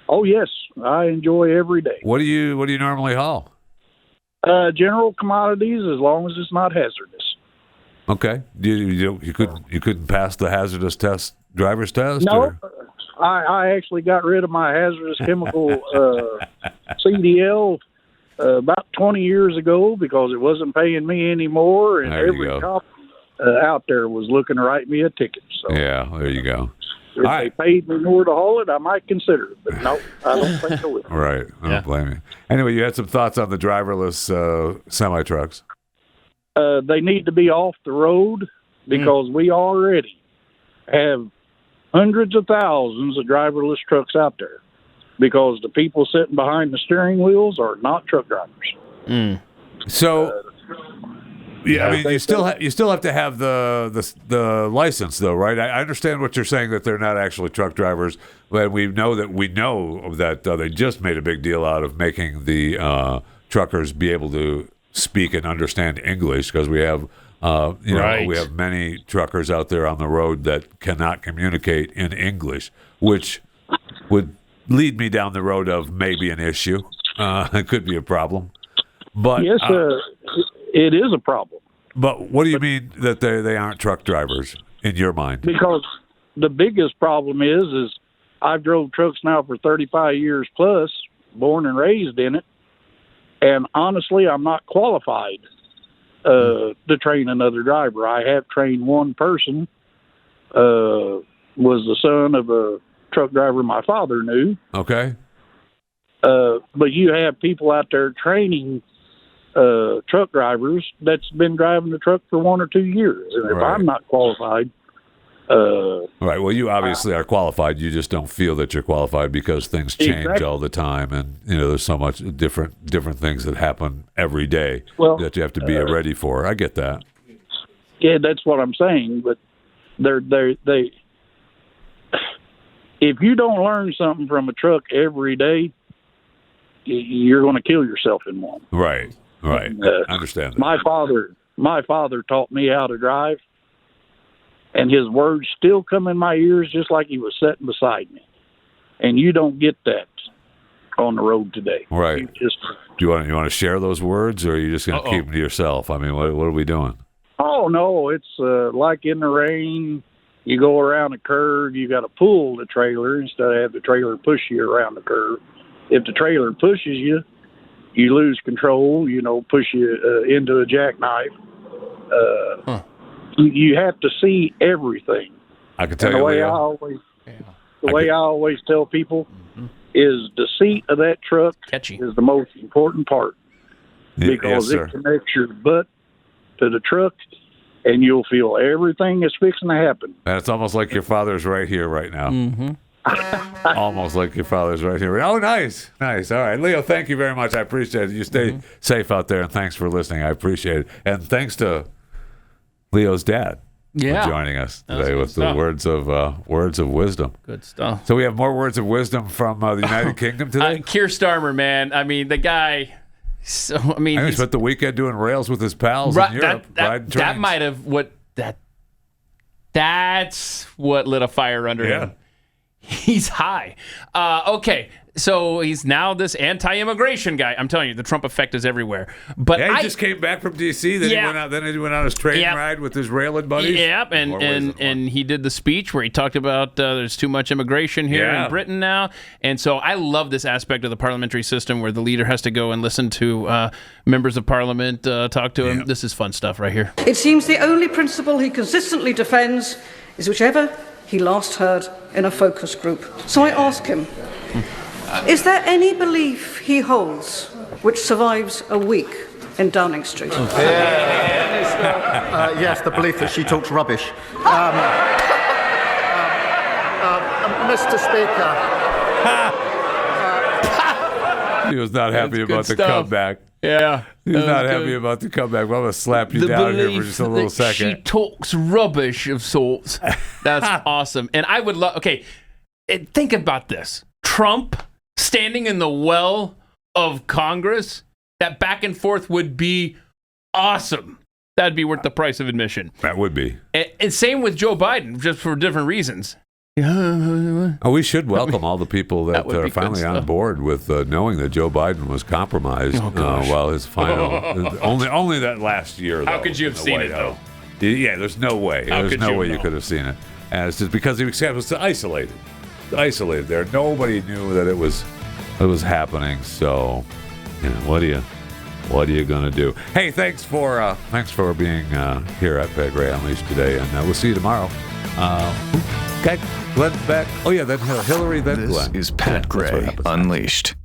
Oh yes, I enjoy every day. What do you normally haul? General commodities, as long as it's not hazardous. Okay. You couldn't pass the hazardous driver's test? No, I actually got rid of my hazardous chemical CDL about 20 years ago because it wasn't paying me anymore, and every cop out there was looking to write me a ticket. So yeah, there you go. If they paid me more to haul it, I might consider it, but no, I don't think I will. Right, I don't blame you. Anyway, you had some thoughts on the driverless semi-trucks. They need to be off the road because we already have hundreds of thousands of driverless trucks out there because the people sitting behind the steering wheels are not truck drivers. So, I mean, you still have to have the license, though, right? I understand what you're saying, that they're not actually truck drivers, but we know that they just made a big deal out of making the truckers be able to speak and understand English because we have we have many truckers out there on the road that cannot communicate in English, which would lead me down the road of maybe an issue. It could be a problem. But yes, it is a problem. But what do you mean that they aren't truck drivers in your mind? Because the biggest problem is I've drove trucks now for 35 years plus, born and raised in it, and honestly, I'm not qualified to train another driver. I have trained one person, was the son of a truck driver my father knew. Okay. But you have people out there training truck drivers that's been driving the truck for 1 or 2 years. And if I'm not qualified... right. Well, you obviously are qualified. You just don't feel that you're qualified because things change all the time, and there's so much different things that happen every day that you have to be ready for. I get that. Yeah, that's what I'm saying. But they if you don't learn something from a truck every day, you're going to kill yourself in one. Right. I understand that. My father taught me how to drive, and his words still come in my ears just like he was sitting beside me. And you don't get that on the road today. Right. Do you want to share those words, or are you just going to keep them to yourself? I mean, what are we doing? Oh, no. It's like in the rain, you go around a curve, you got to pull the trailer instead of have the trailer push you around the curve. If the trailer pushes you, you lose control, push you into a jackknife. You have to see everything. I can tell you, the way I always tell people is the seat of that truck is the most important part because it connects your butt to the truck, and you'll feel everything is fixing to happen. And it's almost like your father's right here, right now. Mm-hmm. Almost like your father's right here. Oh, nice. All right, Leo, thank you very much. I appreciate it. You stay safe out there, and thanks for listening. I appreciate it. And thanks to Leo's dad for joining us today with the words of wisdom. Good stuff. So we have more words of wisdom from the United Kingdom today. Keir Starmer, man. I mean, the guy. So he spent the weekend doing rails with his pals in Europe. That might have that's what lit a fire under him. He's high. Okay, so he's now this anti-immigration guy. I'm telling you, the Trump effect is everywhere. But he just came back from D.C. Then he went out. Then he went on his train ride with his railing buddies. Yep, and he did the speech where he talked about there's too much immigration here in Britain now. And so I love this aspect of the parliamentary system where the leader has to go and listen to members of parliament talk to him. This is fun stuff right here. It seems the only principle he consistently defends is whichever he last heard in a focus group. So I ask him, is there any belief he holds which survives a week in Downing Street? Yes, the belief that she talks rubbish. Mr. Speaker. He was not happy about the comeback. Yeah. He was not happy about the comeback. Well, I'm going to slap you down here for just a little second. She talks rubbish of sorts. That's awesome. And I would love, think about this. Trump standing in the well of Congress, that back and forth would be awesome. That'd be worth the price of admission. That would be. And same with Joe Biden, just for different reasons. We should welcome all the people that are finally on board with knowing that Joe Biden was compromised while his final... only that last year, though. How could you have seen it, though? Yeah, there's no way. There's no way you could have seen it. And it's just because he was isolated. Isolated there. Nobody knew that it was happening. So, what are you gonna do? Hey, thanks for being here at Pat Gray Unleashed today, and we'll see you tomorrow. Glenn back. Oh yeah, then Hillary, then Glenn. This is Pat Gray Unleashed.